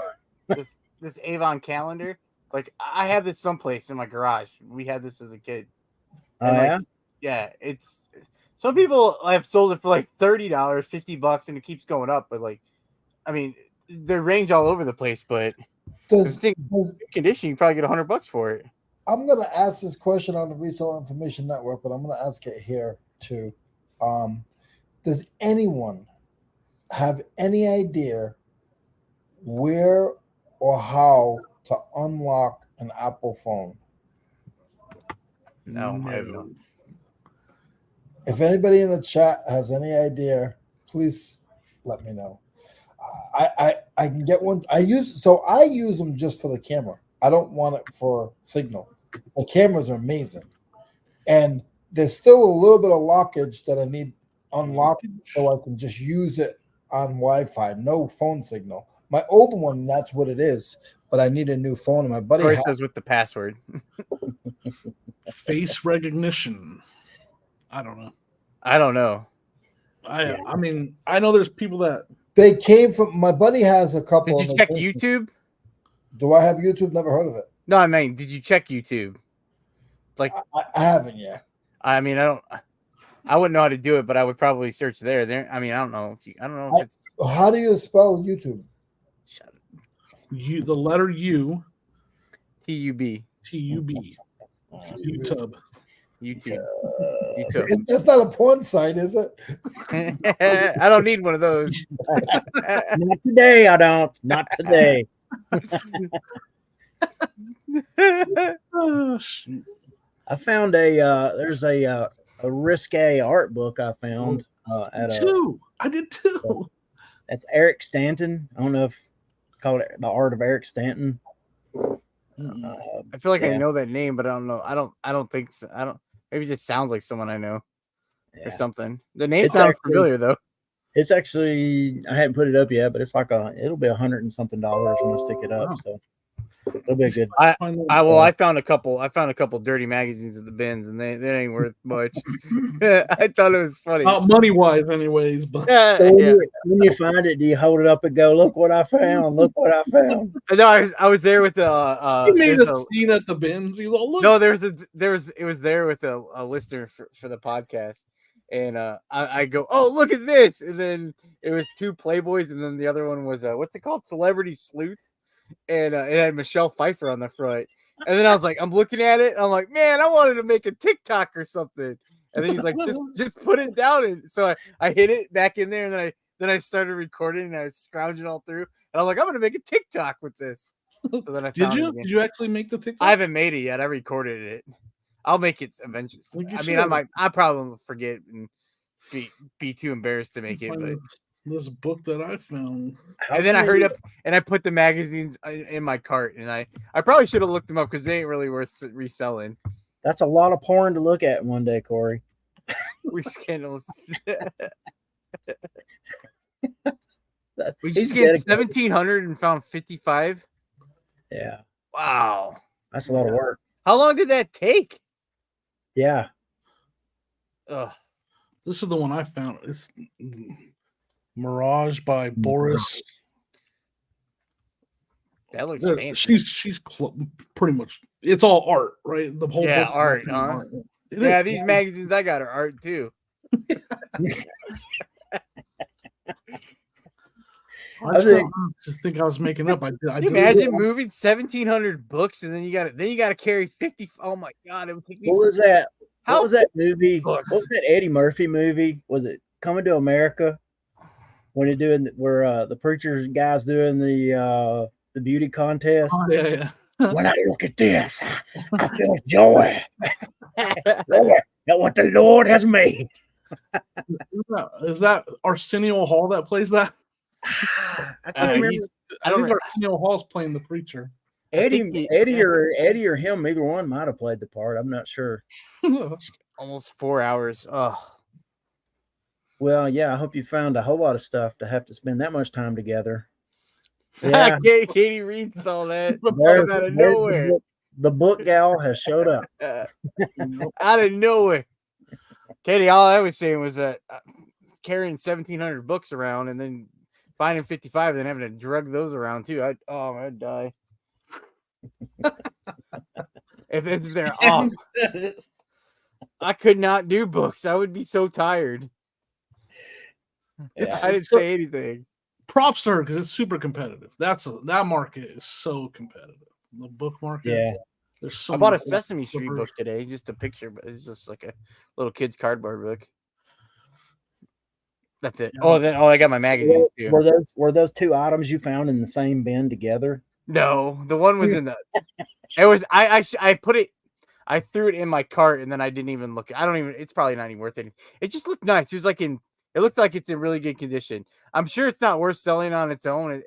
this Avon calendar. Like I have this someplace in my garage. We had this as a kid. And yeah, it's some people have sold it for like $30, $50, and it keeps going up. But like, I mean, they range all over the place. But does condition, you probably get $100 for it. I'm gonna ask this question on the Resell Information Network, but I'm gonna ask it here too. Does anyone have any idea where or how to unlock an Apple phone? No, I have no. If anybody in the chat has any idea, please let me know. I can get one. I use them just for the camera. I don't want it for signal. The cameras are amazing, and there's still a little bit of lockage that I need unlocked so I can just use it on Wi-Fi. No phone signal. My old one, that's what it is. But I need a new phone, and my buddy says with the password. Face recognition. I don't know. I mean, I know there's people that they came from. My buddy has a couple. Did you check YouTube? Do I have YouTube? Never heard of it. No, I mean, did you check YouTube? Like I haven't yet. I mean, I don't. I wouldn't know how to do it, but I would probably search there. I mean, I don't know if it's. How do you spell YouTube? Shut up. The letter U. TUB. TUB. YouTube. YouTube. That's not a porn site, is it? I don't need one of those. Not today, I don't. Not today. Oh, shoot. I found there's a risque art book I found at I did too. That's Eric Stanton. I don't know if it's called The Art of Eric Stanton. I feel like I know that name, but I don't know. I don't think so. Maybe it just sounds like someone I know or something. The name sounds familiar though. It's actually, I hadn't put it up yet, but it's like it'll be $100 and something when I stick it up. Wow. So it'll be a good. I found a couple dirty magazines at the bins, and they ain't worth much. I thought it was funny. Money wise, anyways. But So when you find it, do you hold it up and go, "Look what I found! Look what I found!" No, I was there with the. he made a scene at the bins. He's all, look. No, it was there with a listener for the podcast, and I go, "Oh, look at this!" And then it was two Playboys, and then the other one was what's it called, Celebrity Sleuth, and it had Michelle Pfeiffer on the front. And then I was like, I'm looking at it, I'm like, man, I wanted to make a TikTok or something. And then he's like, just put it down. And so I hit it back in there, and then I started recording, and I was scrounging all through, and I'm like, I'm gonna make a TikTok with this. So then I Did you actually make the TikTok? I haven't made it yet. I recorded it. I'll make it eventually. I mean, I probably forget and be too embarrassed to make it. But this book that I found, and then I hurried up and I put the magazines in my cart, and I probably should have looked them up because they ain't really worth reselling. That's a lot of porn to look at one day, Corey. We scandalous. We He's scanned dedicated. 1,700 and found 55. Yeah, Wow, that's a lot of work. how long did that take? Yeah, Ugh. this is the one I found. It's Mirage by Boris. That looks fancy. She's pretty much. It's all art, right? The whole book art, is huh? art. Yeah, these magazines I got are art too. I just think I was making up. I Can you imagine moving 1,700 books and then you got to carry 50. Oh my god, it would take me. what was that? How What was that movie? books? What was that Eddie Murphy movie? Was it Coming to America? When you're doing where the preacher guy's doing the beauty contest. Oh, yeah. When I look at this, I feel joy. Look at what the Lord has made. Is that Arsenio Hall that plays that? I can't remember. I think Arsenio Hall's playing the preacher. Eddie or him, either one might have played the part. I'm not sure. Almost 4 hours. Oh, Well, yeah, I hope you found a whole lot of stuff to have to spend that much time together. Yeah, Katie reads all that there's- out of there's nowhere. the book gal has showed up. Out of nowhere. Katie, all I was saying was that carrying 1,700 books around and then finding 55 and then having to drug those around too. I'd die. if they're off. I could not do books. I would be so tired. Yeah. I didn't say anything. Props to her because it's super competitive. That market is so competitive. The book market. Yeah. There's so I bought a many Sesame Street flippers. book today, just a picture, but it's just like a little kid's cardboard book. That's it. I got my magazines too. Were those two items you found in the same bin together? No, the one was in the. It was I put it. I threw it in my cart and then I didn't even look. It's probably not even worth it. It just looked nice. It was like it looked like it's in really good condition. I'm sure it's not worth selling on its own.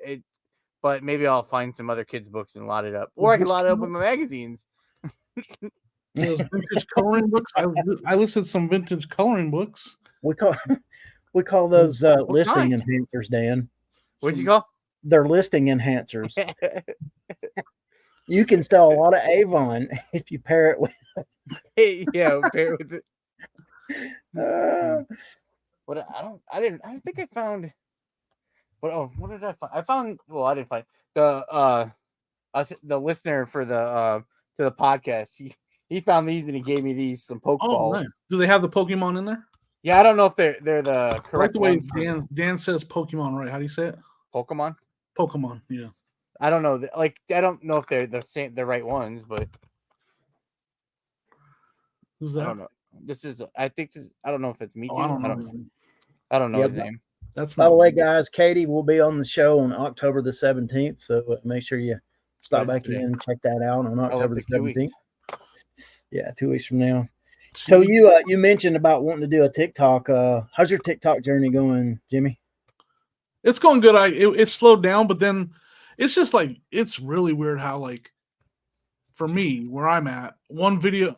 But maybe I'll find some other kids' books and lot it up, or I can lot it up with my magazines. Those vintage coloring books. I listed some vintage coloring books. We call those listing enhancers, Dan. What'd you call? They're listing enhancers. You can sell a lot of Avon if you pair it with. Yeah, pair it with it. What I don't think I found. What did I find? I didn't find the listener for the to the podcast. He found these and he gave me some Pokeballs. Nice. Do they have the Pokemon in there? Yeah, I don't know if they're the I like correct the way ones. Dan says Pokemon, right? How do you say it? Pokemon. Pokemon, yeah. I don't know. Like, I don't know if they're the right ones, but Who's that? I don't know. I think I don't know if it's me too. I don't know. I don't know Yep. his name. That's By not the way, me. guys, Katie will be on the show on October the 17th. So make sure you stop What is it back in today? and check that out on October the like 2 weeks. 17th. Yeah, 2 weeks from now. So you mentioned about wanting to do a TikTok. How's your TikTok journey going, Jimmy? It's going good. It slowed down, but then it's just like it's really weird how like for me where I'm at, one video.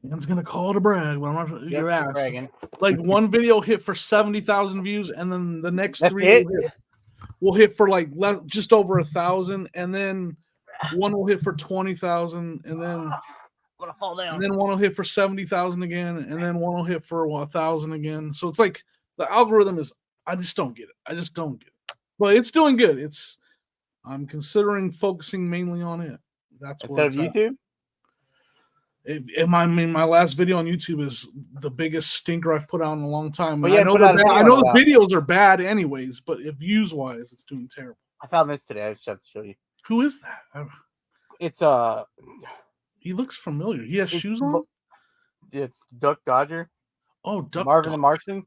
Dan's gonna call it a brag, but I'm not your ass. Bragging. Like one video hit for 70,000 views, and then the next That's 3 it? will hit for like just over 1,000, and then one will hit for 20,000, and then gonna fall down. and then one will hit for 70,000 again, and then one will hit for 1,000 again. So it's like the algorithm is. I just don't get it. But it's doing good. I'm considering focusing mainly on it. That's Instead of YouTube. My last video on YouTube is the biggest stinker I've put out in a long time. Well, yeah, I know the videos are bad anyways, but views wise, it's doing terrible. I found this today. I just have to show you. Who is that? It's He looks familiar. He has shoes on. It's Duck Dodger. Oh, Duck Marvin Dodger. the Martian.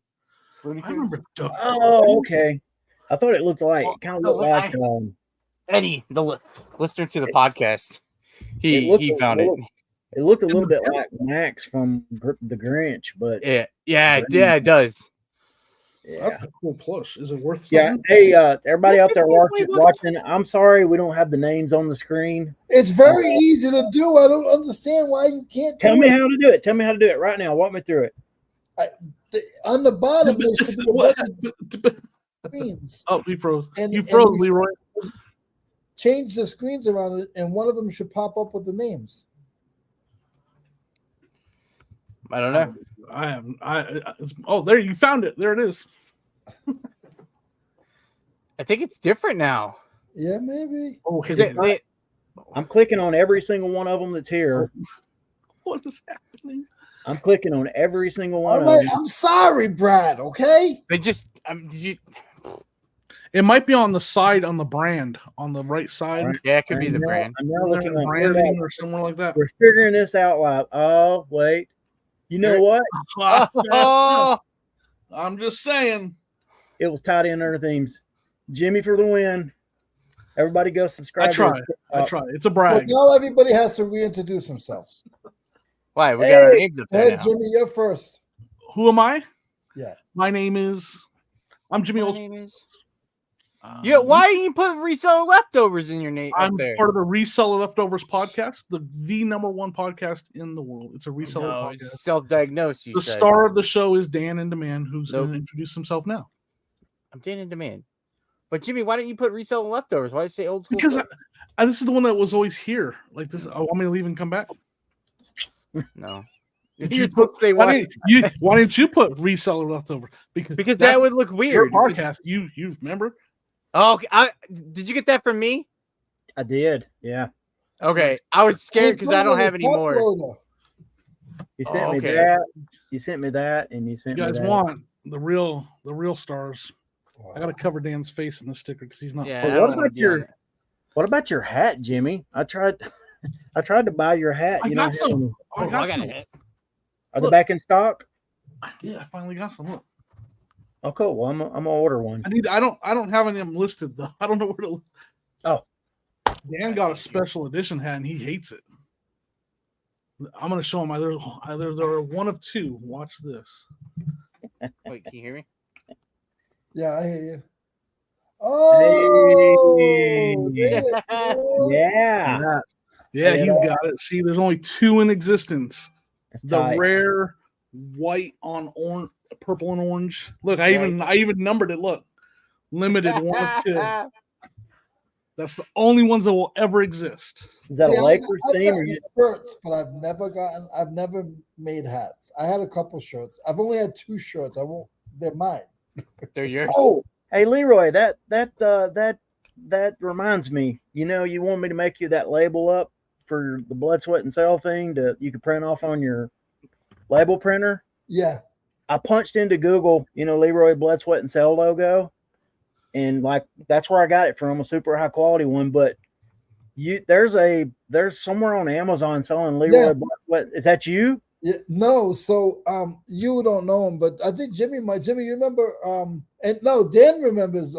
I remember Duck. Oh, okay. I thought it looked like kind of looked like Eddie, the listener to the podcast. He found it. It looked a little bit like Max from the Grinch, but yeah, it does. Yeah. That's a cool plush. Is it worth Yeah. something? Hey, everybody out there watching, I'm sorry we don't have the names on the screen. It's very easy to do. I don't understand why you can't Tell me how to do it. Tell me how to do it right now. Walk me through it. On the bottom, there should be a bunch of screens. Oh, you froze. And- You and froze, we- Leroy. Change the screens around it, and one of them should pop up with the names. I don't know. There you found it. There it is. I think it's different now. Yeah, maybe. Oh, Is it? I'm clicking on every single one of them that's here. What is happening? I'm clicking on every single one All of right, them. I'm sorry, Brad. Okay. They just. Did you? It might be on the side on the brand on the right side. Right. Yeah, it could be the brand. I'm now looking on branding or somewhere like that. We're figuring this out live. Oh, wait. You know what? Oh, I'm just saying. It was tied in under themes. Jimmy for the win. Everybody go subscribe. I try. It's a Well, brag. now everybody has to reintroduce themselves. why? We got our names up Go there ahead, now. Jimmy, you're first. Who am I? Yeah. My name is. I'm Jimmy Olson. Yeah, why didn't you put Reseller Leftovers in your name I'm up there? part of the Reseller Leftovers podcast, the #1 podcast in the world. It's a reseller No, podcast. it's self-diagnosed. You The said. star of the show is Dan in Demand, who's Nope. going to introduce himself now. I'm Dan in Demand. But Jimmy, why didn't you put Reseller Leftovers? Why did you say old school? Because this is the one that was always here. Like this, I want me to leave and come back. No. Did You're you supposed to say why didn't you put Reseller Leftover? Because that would look your weird. podcast. You remember? Oh, okay. Did you get that from me? I did. Yeah. Okay, I was scared because I don't have any more. You sent me okay. that. You sent me that, and you sent You guys me that. want the real stars? I got to cover Dan's face in the sticker because he's not. Yeah. But I what don't wanna about be on your? What about your hat, Jimmy? I tried to buy your hat. I You got know, some. I I got got some. it. Are they back in stock? Yeah, I finally got some. Look, Oh, cool. Well, I'm gonna order one. I don't have any of them listed though. I don't know where to. Oh. Dan got a special edition hat and he hates it. I'm gonna show him either there are one of two. Watch this. Wait, can you hear me? Yeah, I hear you. Oh, Hey. Yeah. Yeah, he's got it. See, there's only two in existence. That's The tight. rare white on orange, purple and orange. Look, I even numbered it. Look, limited 1 of 2. That's the only ones that will ever exist. Is that See, a Lakers I've theme? Or gotten you, shirts, but I've never made hats. I had a couple shirts. I've only had 2 shirts. They're mine. They're yours. oh, hey Leroy, that reminds me. You know, you want me to make you that label up for the blood, sweat, and cell thing you could print off on your label printer. Yeah. I punched into Google, Leroy Blood, Sweat, and Cell logo, and like that's where I got it from, a super high quality one. But there's somewhere on Amazon selling Leroy Yes. Blood, Sweat. Is that you? Yeah, no, so you don't know him, but I think Jimmy, you remember and no, Dan remembers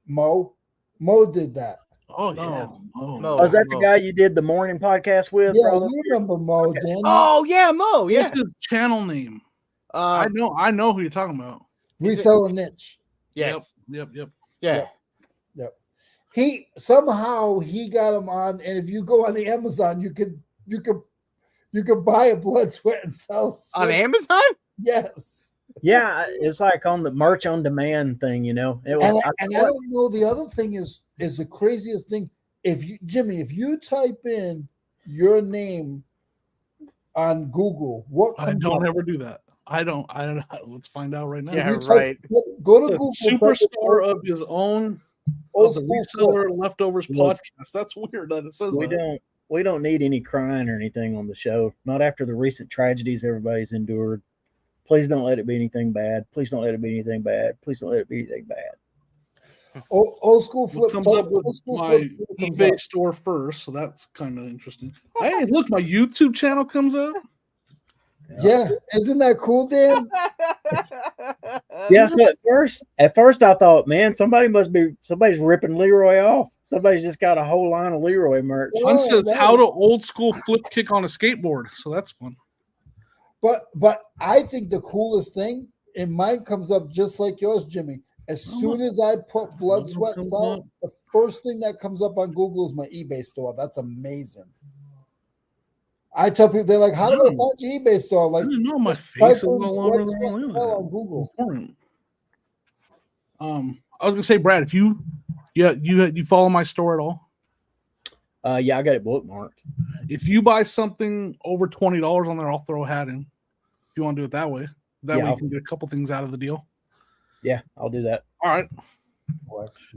Mo. Mo did that. Oh yeah. Mo. Oh, is that the guy you did the morning podcast with? Yeah, brother? you remember Mo, Dan. Oh yeah, Mo. Yeah. What's his channel name? I know who you're talking about. Reselling niche. Yes. Yep. Yeah. Yep. He somehow got him on, and if you go on the Amazon, you could buy a Blood, Sweat, and Cell On Amazon? Yes. Yeah, it's like on the merch on demand thing, It was, And I don't know. The other thing is the craziest thing. If you type in your name on Google, what comes I don't up? ever do that. I don't. Let's find out right now. Yeah, Go to The Google. superstar of his own. Old The school Reseller flips. Leftovers podcast. That's weird that it says that. we don't need any crying or anything on the show. Not after the recent tragedies everybody's endured. Please don't let it be anything bad. Please don't let it be anything bad. Please don't let it be anything bad. Old school flip Comes up with my eBay store first, so that's kind of interesting. Hey, look, my YouTube channel comes up. Yeah, isn't that cool, Dan? Yeah, so at first I thought, man, somebody's ripping Leroy off. Somebody's just got a whole line of Leroy merch. Yeah. One says man. how to old school flip kick on a skateboard, so that's fun. But I think the coolest thing, and mine comes up just like yours, Jimmy. As soon as I put Blood, Sweat, and Cell, the first thing that comes up on Google is my eBay store. That's amazing. I tell people, they're like, "How do I find your eBay store?" Like, I didn't know my just face is type in no longer Blood, Sweat, and Cell on Google. I was gonna say, Brad, if you follow my store at all, Yeah, I got it bookmarked. if you buy something over $20 on there, I'll throw a hat in. If you want to do it that way, way you can get a couple things out of the deal. Yeah, I'll do that. All right,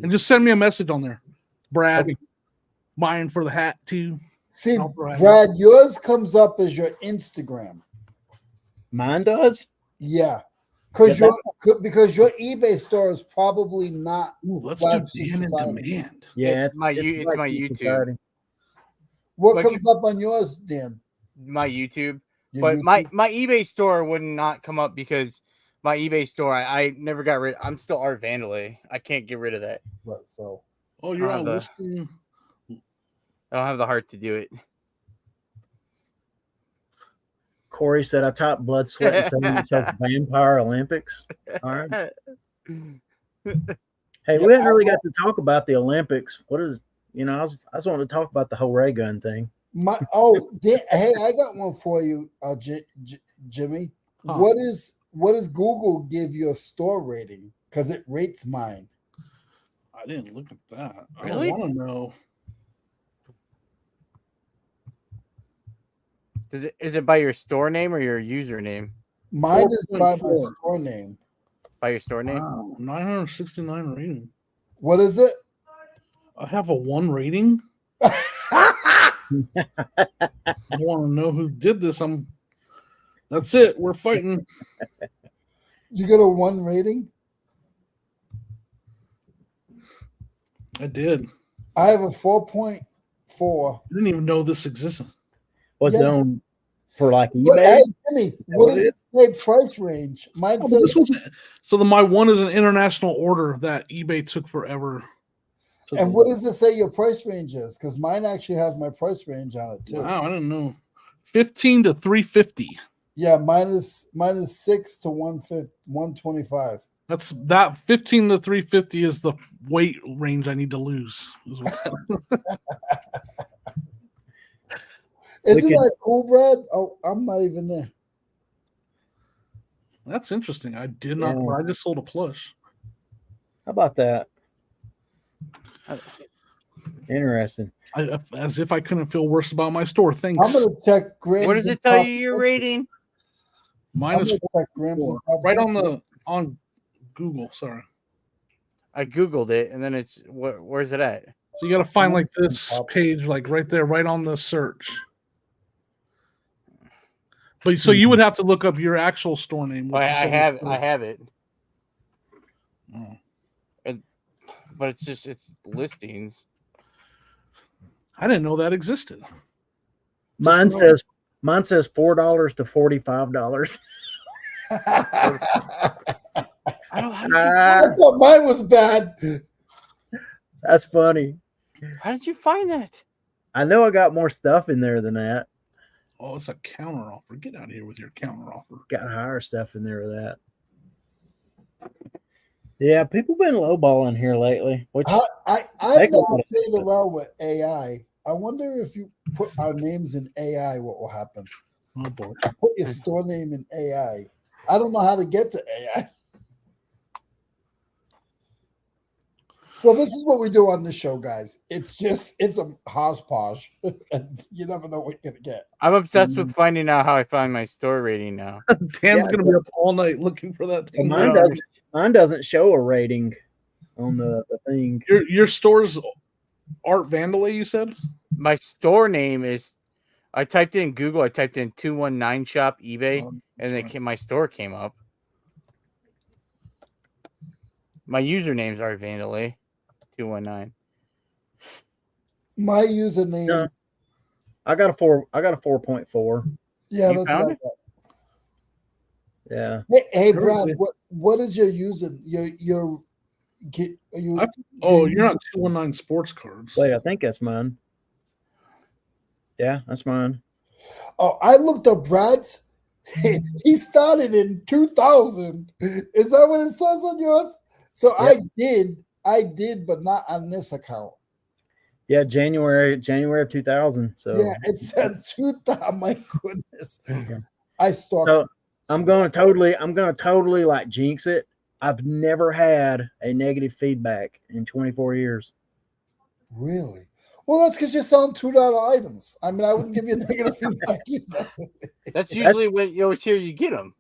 and just send me a message on there, Brad. Okay. Buying for the hat too. See, Brad, yours comes up as your Instagram. Mine does? Yeah. Because your eBay store is probably not. Ooh, let's do Dan in demand. Yeah, it's my YouTube. Society. What comes up on yours, Dan? My YouTube. Your But YouTube? my eBay store would not come up because my eBay store, I never got rid. I'm still Art Vandalay. I can't get rid of that. What, so Oh, you're on listing. I don't have the heart to do it. Corey said I typed Blood, Sweat, and Cell and chose Vampire Olympics. All right. Hey, we haven't really got to talk about the Olympics. What is, I was wanting to talk about the whole ray gun thing. Hey, I got one for you, Jimmy. Huh. What does Google give your store rating? Because it rates mine. I didn't look at that. Really? I want to know. Is it by your store name or your username? Mine is by my 4.4. store name. By your store name? Wow, 969 rating. What is it? I have a 1 rating. I want to know who did this. That's it. We're fighting. You get a 1 rating? I did. I have a 4.4. I didn't even know this existed. What's Yeah. on for like But, eBay? hey, Jimmy, what does it say price range? Mine Oh, says my 1 is an international order that eBay took forever. and what does it say your price range is? Because mine actually has my price range on it too. Wow, I didn't know. 15 to 350. Yeah, mine is 6 to 125. That's that 15 to 350 is the weight range I need to lose. Isn't that cool, Brad? Oh, I'm not even there. That's interesting. I did not. Yeah. I just sold a plush. How about that? Interesting. As if I couldn't feel worse about my store. Thanks. I'm gonna check grams. What does it tell you your rating? Mine is check grams and pops. right on Google. Sorry. I Googled it and then it's where's it at? So you got to find like this page, like right there, right on the search. But so you would have to look up your actual store name. I have it. Oh. But it's listings. I didn't know that existed. Mine says $4 to $45. I thought mine was bad. That's funny. How did you find that? I know I got more stuff in there than that. Oh, it's a counter offer. Get out of here with your counter offer. Got higher stuff in there with that. Yeah, people been lowballing here lately. Which I've never played around with AI. I wonder if you put our names in AI, what will happen? Oh boy. Put your store name in AI. I don't know how to get to AI. So this is what we do on this show, guys. It's a hodgepodge. You never know what you're gonna get. I'm obsessed with finding out how I find my store rating now. Dan's gonna be up all night looking for that. So mine doesn't show a rating on the thing. Your store's Art Vandalay, you said? My store name is, I typed in Google, I typed in 219 shop eBay, and then my store came up. My username's Art Vandalay 219. My username. I got a 4.4. Yeah, You that's found what I it? thought. Yeah. Hey Brad, what is your user? You're not 219 Sports Cards. Wait, I think that's mine. Yeah, that's mine. Oh, I looked up Brad's. He started in 2000. Is that what it says on yours? So yep. I did, but not on this account. Yeah, January of 2000. So yeah, it says 2000. My goodness, okay. I stalked. So I'm gonna totally like jinx it. I've never had a negative feedback in 24 years. Really? Well, that's because you're selling $2 items. I mean, I wouldn't give you negative feedback either. That's usually when you always hear you get them.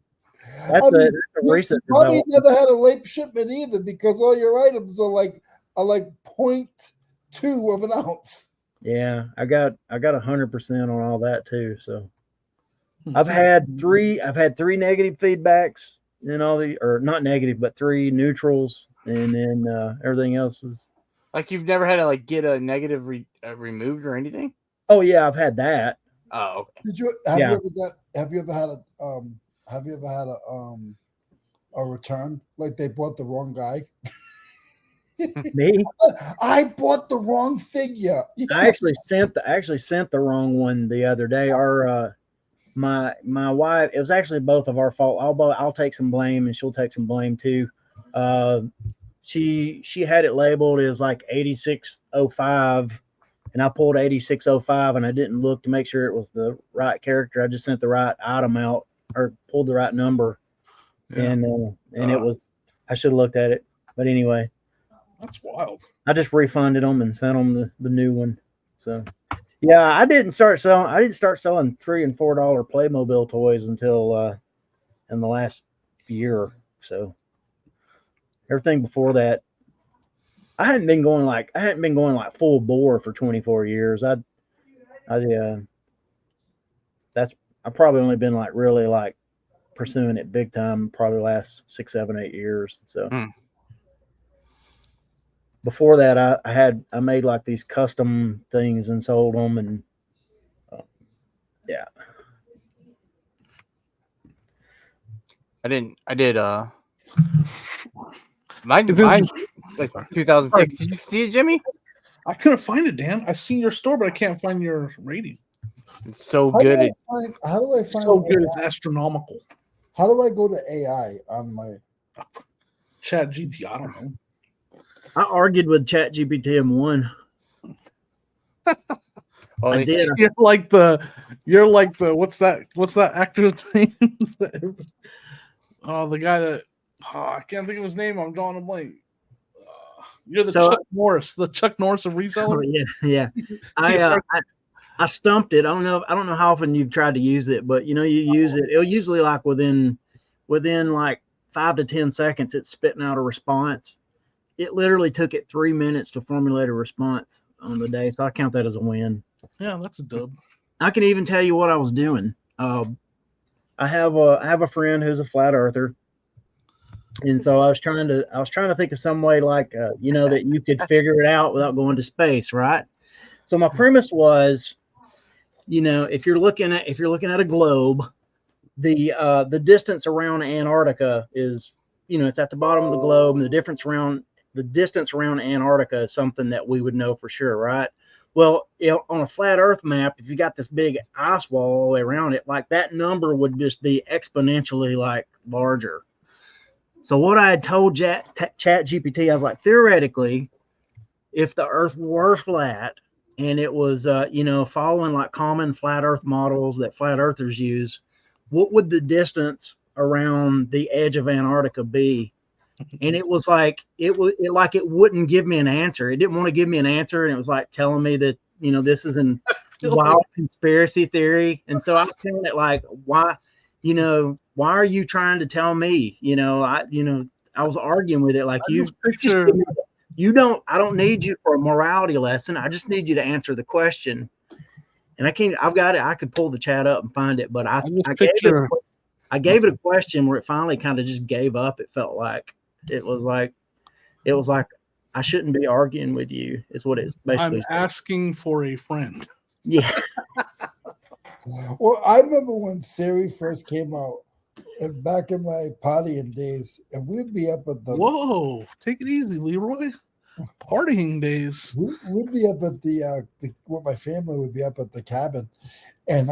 That's a recent. You probably never had a late shipment either because all your items are like 0.2 of an ounce. Yeah, I got 100% on all that too. So I've had three negative feedbacks in all or not negative, but 3 neutrals, and then everything else is. Like you've never had to get a negative removed or anything? Oh yeah, I've had that. Oh, okay. Did you have you ever had a return? Like they bought the wrong guy? Me? I bought the wrong figure. I actually sent the wrong one the other day. Our my wife, it was actually both of our fault. I'll take some blame and she'll take some blame too. She had it labeled as like 8605, and I pulled 8605, and I didn't look to make sure it was the right character. I just sent the right item out or pulled the right number, and it was. I should have looked at it, but anyway, that's wild. I just refunded them and sent them the new one. So yeah, I didn't start selling $3 and $4 Playmobil toys until in the last year. So. Everything before that, I hadn't been going like full bore for 24 years. I've probably only been really pursuing it big time probably the last 6, 7, 8 years. So before that, I made like these custom things and sold them, and yeah. I did Mine like 2006. Did you see it, Jimmy? I couldn't find it, Dan. I seen your store, but I can't find your rating. It's so good. How do I find so good? AI? It's astronomical. How do I go to AI on my Chat GPT? I don't know. I argued with Chat GPT and won. Oh, I did. You're like the what's that actor's name? Oh, the guy that. I can't think of his name. I'm drawing a blank. You're the Chuck Norris of reseller. Oh, yeah. I stumped it. I don't know how often you've tried to use it, but you use it. It'll usually within like 5 to 10 seconds, it's spitting out a response. It literally took it 3 minutes to formulate a response on the day, so I count that as a win. Yeah, that's a dub. I can even tell you what I was doing. I have a friend who's a flat earther, and so I was trying to think of some way like that you could figure it out without going to space, right? So my premise was, if you're looking at a globe, the distance around Antarctica is, it's at the bottom of the globe, and the distance around Antarctica is something that we would know for sure, right? Well, on a flat Earth map, if you got this big ice wall all the way around it, like that number would just be exponentially like larger. So what I had told Chat GPT, I was like, theoretically, if the Earth were flat and it was, following like common flat Earth models that flat Earthers use, what would the distance around the edge of Antarctica be? And it was like it wouldn't give me an answer. It didn't want to give me an answer, and it was like telling me that this is a wild conspiracy theory. And so I was telling it like, why are you trying to tell me? I was arguing with it like I don't need you for a morality lesson. I just need you to answer the question. And I've got it. I could pull the chat up and find it, but I gave it a question where it finally kind of just gave up. It felt like it was like I shouldn't be arguing with you, is what it's basically. I'm asking for a friend. Yeah. Well, I remember when Siri first came out, and back in my partying days, and we'd be up at the. Whoa, take it easy, Leroy. Partying days. We'd be up at the my family would be up at the cabin, and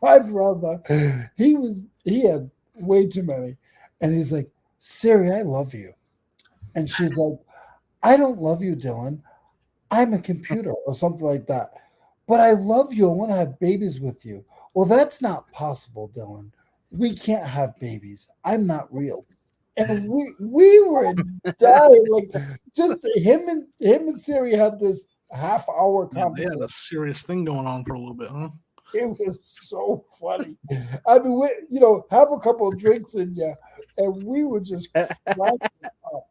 my brother, he had way too many, and he's like, Siri, I love you, and she's like, I don't love you, Dylan. I'm a computer or something like that. But I love you. I want to have babies with you. Well, that's not possible, Dylan. We can't have babies. I'm not real. And we were dying. Like just him and Siri had this half-hour conversation. They had a serious thing going on for a little bit, huh? It was so funny. I mean, have a couple of drinks in you, and we were just cracking up.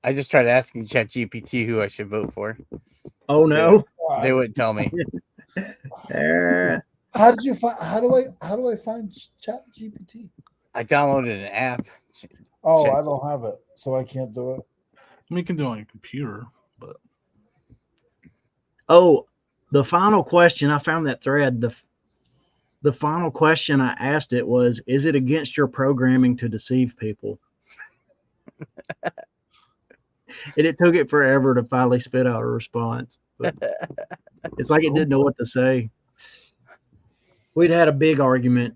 I just tried asking ChatGPT who I should vote for. Oh no, they wouldn't tell me. How did you find? How do I find ChatGPT? I downloaded an app. Oh, I don't have it, so I can't do it. I mean, you can do it on your computer, but the final question, I found that thread. The final question I asked it was, is it against your programming to deceive people? And it took it forever to finally spit out a response. But it's like it didn't know what to say. We'd had a big argument.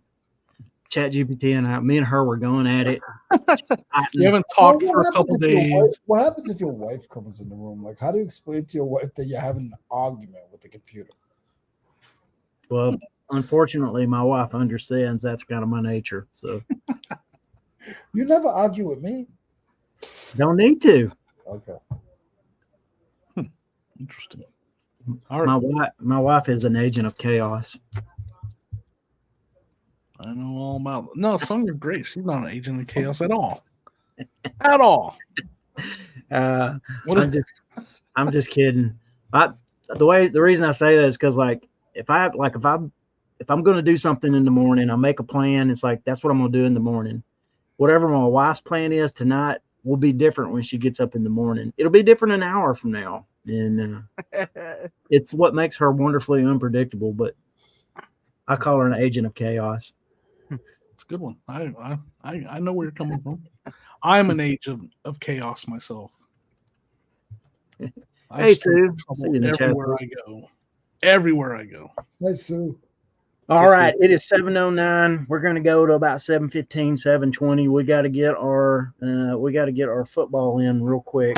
ChatGPT and me and her were going at it. You haven't talked for a couple days. What happens if your wife comes in the room? Like, how do you explain to your wife that you're having an argument with the computer? Well, unfortunately, my wife understands that's kind of my nature. So you never argue with me. Don't need to. Okay. Interesting. All right. My wife is an agent of chaos. I know all about it. No, Sonia Grace. She's not an agent of chaos at all. At all. I'm just kidding. The reason I say that is because if I'm going to do something in the morning, I make a plan. It's like that's what I'm going to do in the morning. Whatever my wife's plan is tonight will be different when she gets up in the morning. It'll be different an hour from now, and it's what makes her wonderfully unpredictable. But I call her an agent of chaos. It's a good one. I know where you're coming from. I'm an agent of chaos myself. Hey, Sue. Everywhere I go. Hey, Sue. All right, it is 7:09. We're going to go to about 7:15, 7:20. We got to get our football in real quick.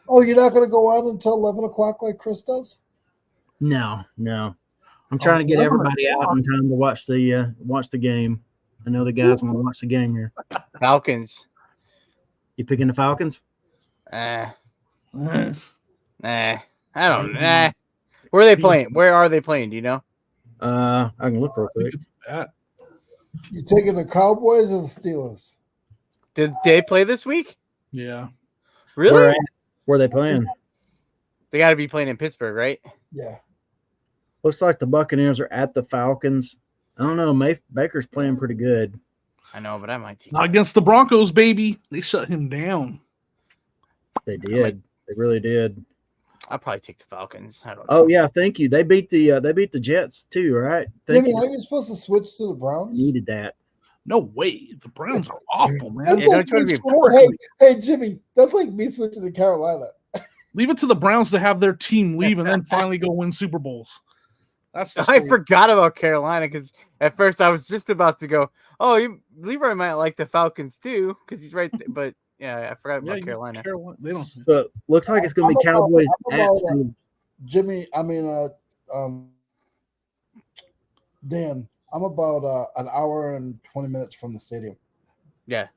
Oh, you're not going to go out until 11 o'clock like Chris does? No. I'm trying to get everybody out in time to watch the game. I know the guys want to watch the game here. Falcons. You picking the Falcons? I don't know. Where are they playing? Where are they playing? Do you know? I can look real quick. You taking the Cowboys or the Steelers? Did they play this week? Yeah. Really? Where are they playing? They got to be playing in Pittsburgh, right? Yeah. Looks like the Buccaneers are at the Falcons. I don't know. Baker's playing pretty good. I know, but I might take Not against the Broncos, baby. They shut him down. They did. They really did. I'll probably take the Falcons. I don't know. Oh yeah, thank you. They beat the Jets too, right? Thank Jimmy, you. are you supposed to switch to the Browns? Needed that. No way. The Browns are awful, man. That's Yeah, like don't try to me be switching- hey, Jimmy, that's like me switching to Carolina. Leave it to the Browns to have their team leave and then finally go win Super Bowls. That's the I story. forgot about Carolina because at first I was just about to go, Leroy might like the Falcons too because he's right. But yeah, I forgot about Carolina. They don't. So looks like it's going to be Cowboys at Steelers. Jimmy, Dan, I'm about an hour and 20 minutes from the stadium. Yeah.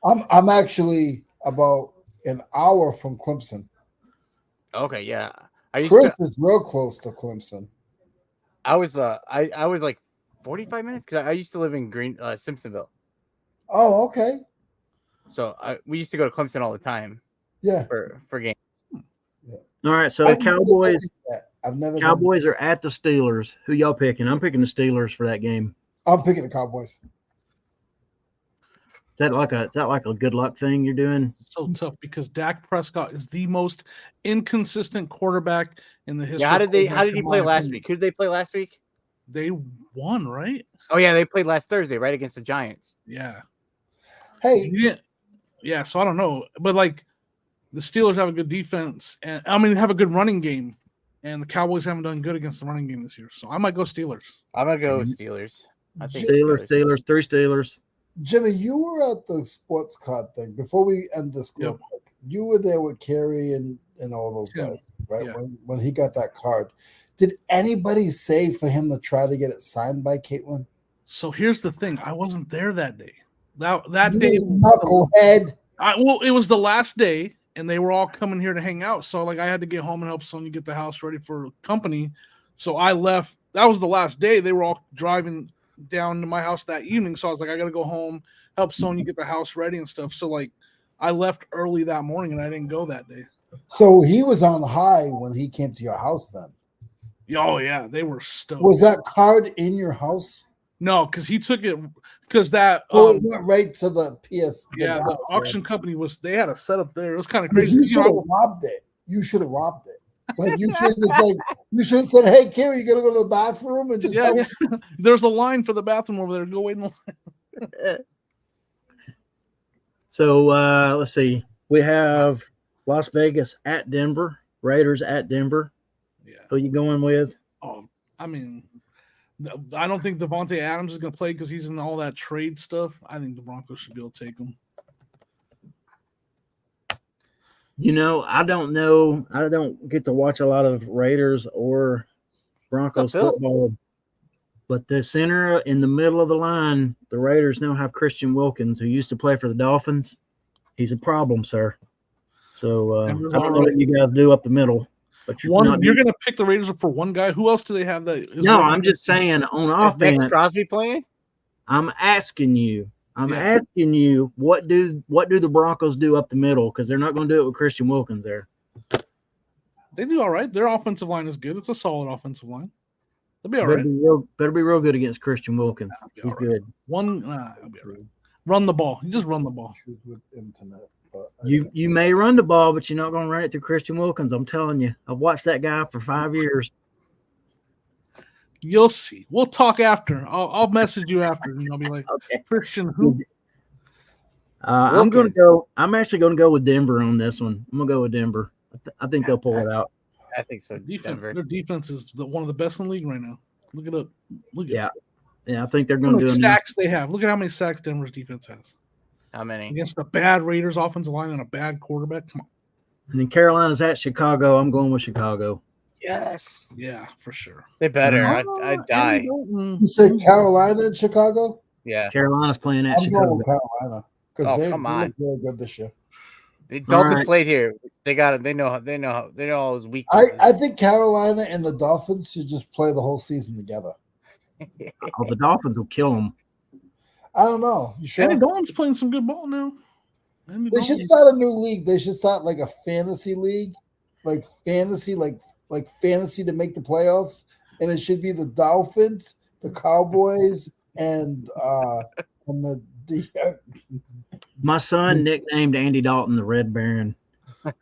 I'm actually about an hour from Clemson. Okay, yeah. Chris is real close to Clemson. I was like 45 minutes because I used to live in Simpsonville. Oh, okay. So we used to go to Clemson all the time. Yeah. For games. Yeah. All right, so the Cowboys are at the Steelers. Who y'all picking? I'm picking the Steelers for that game. I'm picking the Cowboys. Is that like a good luck thing you're doing? So tough because Dak Prescott is the most inconsistent quarterback in the history. Yeah, how did he play last week? Who did they play last week? They won, right? Oh yeah, they played last Thursday, right, against the Giants. Yeah. Hey. Yeah, so I don't know. But like the Steelers have a good defense and have a good running game. And the Cowboys haven't done good against the running game this year. So I might go Steelers. I'm gonna go with Steelers. I think Steelers, three Steelers. Jimmy, you were at the sports card thing before we end this group. Yep. You were there with Kerry and all those guys, right? Yeah. When he got that card. Did anybody say for him to try to get it signed by Caitlin? So here's the thing. I wasn't there that day. That day, knucklehead. It was the last day, and they were all coming here to hang out. So like I had to get home and help Sonya get the house ready for company. So I left. That was the last day. They were all driving down to my house that evening. So I was like, I got to go home, help Sonya get the house ready and stuff. So like I left early that morning and I didn't go that day. So he was on high when he came to your house then? Oh yeah, they were stoked. Was that card in your house? No, because he took it because that it went right to the PS. Yeah, the auction company they had a setup there. It was kind of crazy. You should have robbed it. You should have robbed it. Like you should have said, "Hey, Carrie, you gotta go to the bathroom and just." Yeah. There's a line for the bathroom over there. Go wait in the line. So let's see. We have Las Vegas at Denver, Raiders at Denver. Yeah. Who you going with? Oh, I don't think Devontae Adams is going to play because he's in all that trade stuff. I think the Broncos should be able to take him. I don't know. I don't get to watch a lot of Raiders or Broncos football. But the center in the middle of the line, the Raiders now have Christian Wilkins, who used to play for the Dolphins. He's a problem, sir. So I don't know what you guys do up the middle. But you're going to pick the Raiders up for one guy. Who else do they have that? No, I'm just saying on offense. Is Crosby playing? I'm asking you. Asking you, what do the Broncos do up the middle? Because they're not going to do it with Christian Wilkins there. They do all right. Their offensive line is good. It's a solid offensive line. They'll be all right. Better be real good against Christian Wilkins. He's good. He'll be all right. Run the ball. You just run the ball. You may run the ball, but you're not going to run it through Christian Wilkins. I'm telling you. I've watched that guy for 5 years. You'll see. We'll talk after. I'll message you after, and I'll be like, okay. Christian, who? I'm going to go. I'm actually going to go with Denver on this one. I'm going to go with Denver. I think they'll pull it out. I think so. Their defense is one of the best in the league right now. Look it up. Yeah, I think they're going to do sacks they have. Look at how many sacks Denver's defense has. How many? Against a bad Raiders offensive line and a bad quarterback. Come on. And then Carolina's at Chicago. I'm going with Chicago. Yes. Yeah, for sure. They better. I'd die. You said Carolina and Chicago? Yeah. Carolina's playing at Chicago. Going with Carolina because they look really good this year. Dalton played here. They got it. They know all his weaknesses. I think Carolina and the Dolphins should just play the whole season together. The Dolphins will kill them. I don't know. You sure? Andy Dalton's playing some good ball now. They should start a new league. They should start like a fantasy league, like fantasy, like like fantasy to make the playoffs, and it should be the Dolphins, the Cowboys, and the My son nicknamed Andy Dalton the Red Baron.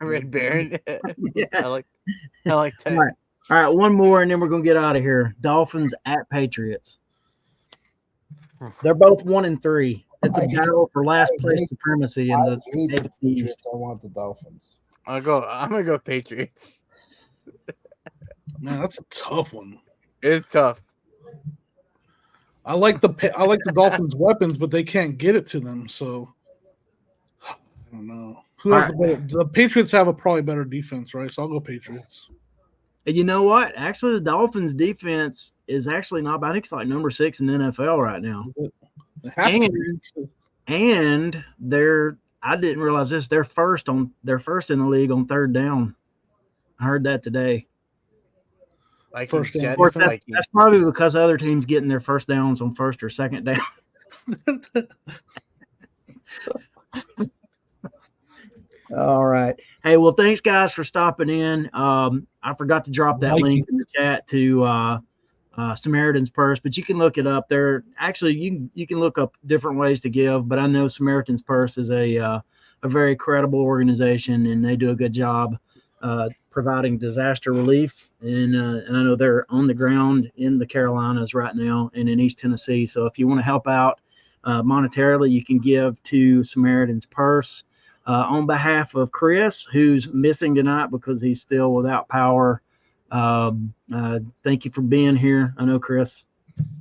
Red Baron. Yeah. I like that. All right, one more, and then we're gonna get out of here. Dolphins at Patriots. They're both 1-3. It's a battle for last place supremacy in the the Patriots. I want the Dolphins. I'm gonna go Patriots. Man, that's a tough one. It's tough. I like the Dolphins' weapons, but they can't get it to them. So I don't know. Who has the Patriots have a probably better defense, right? So I'll go Patriots. And you know what? Actually, the Dolphins' defense is actually not bad. I think it's like number 6 in the NFL right now. And they're I didn't realize this. They're first in the league on third down. I heard that today. First down. Of course, that's probably because other teams getting their first downs on first or second down. All right. Hey, well, thanks guys for stopping in. I forgot to drop that link in the chat to Samaritan's Purse, but you can look it up there. Actually, you can look up different ways to give, but I know Samaritan's Purse is a very credible organization, and they do a good job providing disaster relief. And I know they're on the ground in the Carolinas right now and in East Tennessee. So if you want to help out monetarily, you can give to Samaritan's Purse. On behalf of Chris, who's missing tonight because he's still without power, thank you for being here. I know, Chris.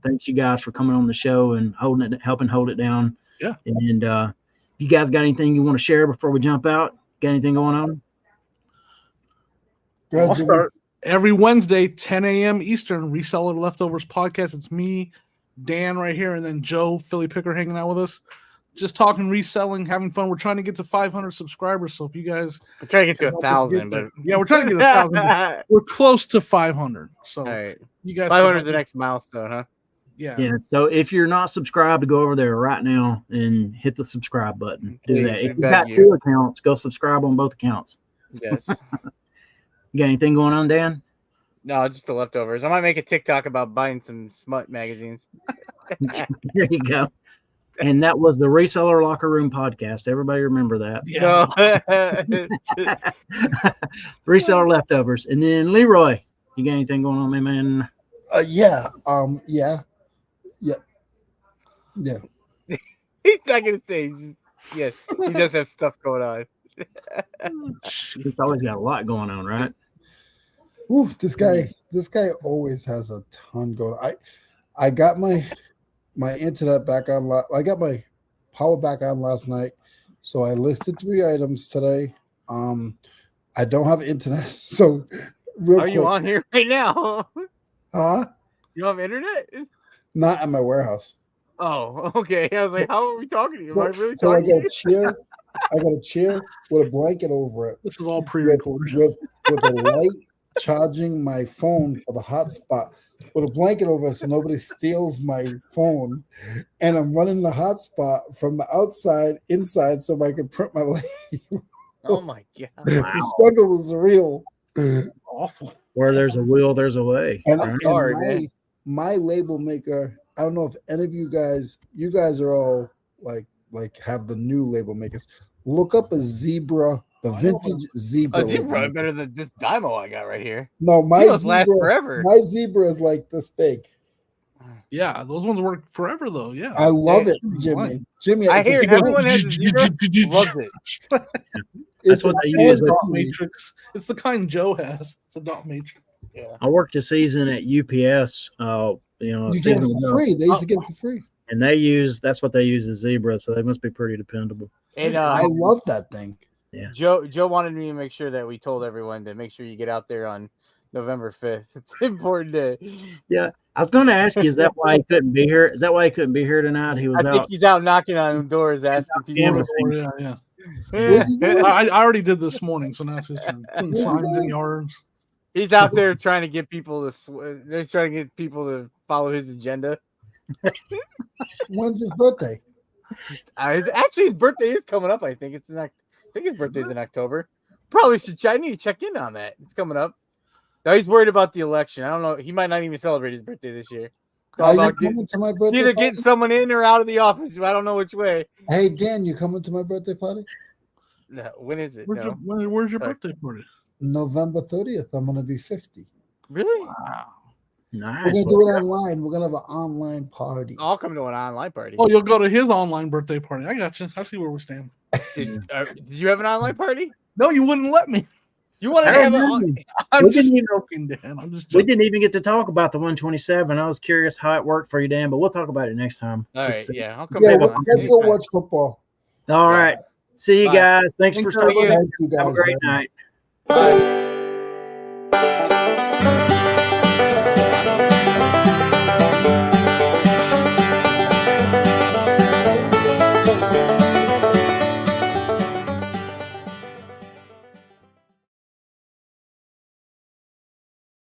Thanks you guys for coming on the show and helping hold it down. Yeah. And if you guys got anything you want to share before we jump out? Got anything going on? I'll start every Wednesday, 10 a.m. Eastern, Reseller Leftovers Podcast. It's me, Dan right here, and then Joe, Philly Picker, hanging out with us. Just talking reselling, having fun. We're trying to get to 500 subscribers. So if you guys, we're trying to get to 1,000, but yeah, we're trying to get 1,000. We're close to 500. So all right, you guys, 500 is the next milestone, huh? Yeah. Yeah. So if you're not subscribed, to go over there right now and hit the subscribe button. Do that. If you got 2 accounts, go subscribe on both accounts. Yes. You got anything going on, Dan? No, just the leftovers. I might make a TikTok about buying some smut magazines. There you go. And that was the Reseller Locker Room Podcast. Everybody remember that? Yeah. Reseller Leftovers. And then Leroy, you got anything going on, man? Yeah. He's not gonna say yes. He does have stuff going on. He's always got a lot going on, right? Ooh, this guy always has a ton going on. I got my internet back on. I got my power back on last night, so I listed 3 items today. I don't have internet, so you on here right now? Huh? You have internet? Not at my warehouse. Oh, okay. I was like, how are we talking to you? Am I really so I talking got a chair. I got a chair with a blanket over it. This is all pre-recorded. With a light charging my phone for the hotspot. With a blanket over it so nobody steals my phone. And I'm running the hotspot from the outside inside so I can print my label. Oh my God. The struggle is real. Awful. Where there's a will, there's a way. And, right? and my label maker, I don't know if any of you guys are all like have the new label makers. Look up a Zebra, the vintage Zebra. A Zebra better than this Dymo I got right here. No, my Zebra last forever. My Zebra is like this big. Yeah, those ones work forever though. Yeah, I love it, Jimmy. Jimmy, I hear everyone has a Zebra. Loves it. That's what they use. Dot matrix. It's the kind Joe has. It's a dot matrix. Yeah. I worked a season at UPS. You get it for free. They used to get it for free. And that's what they use as Zebra, so they must be pretty dependable. And I love that thing. Yeah. Joe wanted me to make sure that we told everyone to make sure you get out there on November 5th. It's an important day. Yeah. I was going to ask you, is that why he couldn't be here? Is that why he couldn't be here tonight? He was I think he's out knocking on doors asking people. Yeah. I already did this morning, so now it's his turn. Putting signs in yards. He's out there trying to get people to. They're trying to get people to follow his agenda. When's his birthday? Actually, his birthday is coming up. I think his birthday's in October. Probably should. I need to check in on that. It's coming up. No, he's worried about the election. I don't know. He might not even celebrate his birthday this year. Are you coming to my birthday Either party? getting someone in or out of the office. I don't know which way. Hey, Dan, you coming to my birthday party? No, when is it? Where's your birthday party? November 30th. I'm going to be 50. Really? Wow. Nice. We're going to do it online. We're going to have an online party. I'll come to an online party. Oh, you'll go to his online birthday party. I got you. I see where we stand. Did you have an online party? No, you wouldn't let me. You wanted to have an I'm We just didn't even- joking, Dan. I'm just We joking. didn't even get to talk about the 127. I was curious how it worked for you, Dan, but we'll talk about it next time. All Just- right, yeah. I'll come Yeah, in on let's go anytime. watch football. All right. See you Bye. guys. Thanks for Thank you. stopping. Thank you, guys. Have a great night. Bye.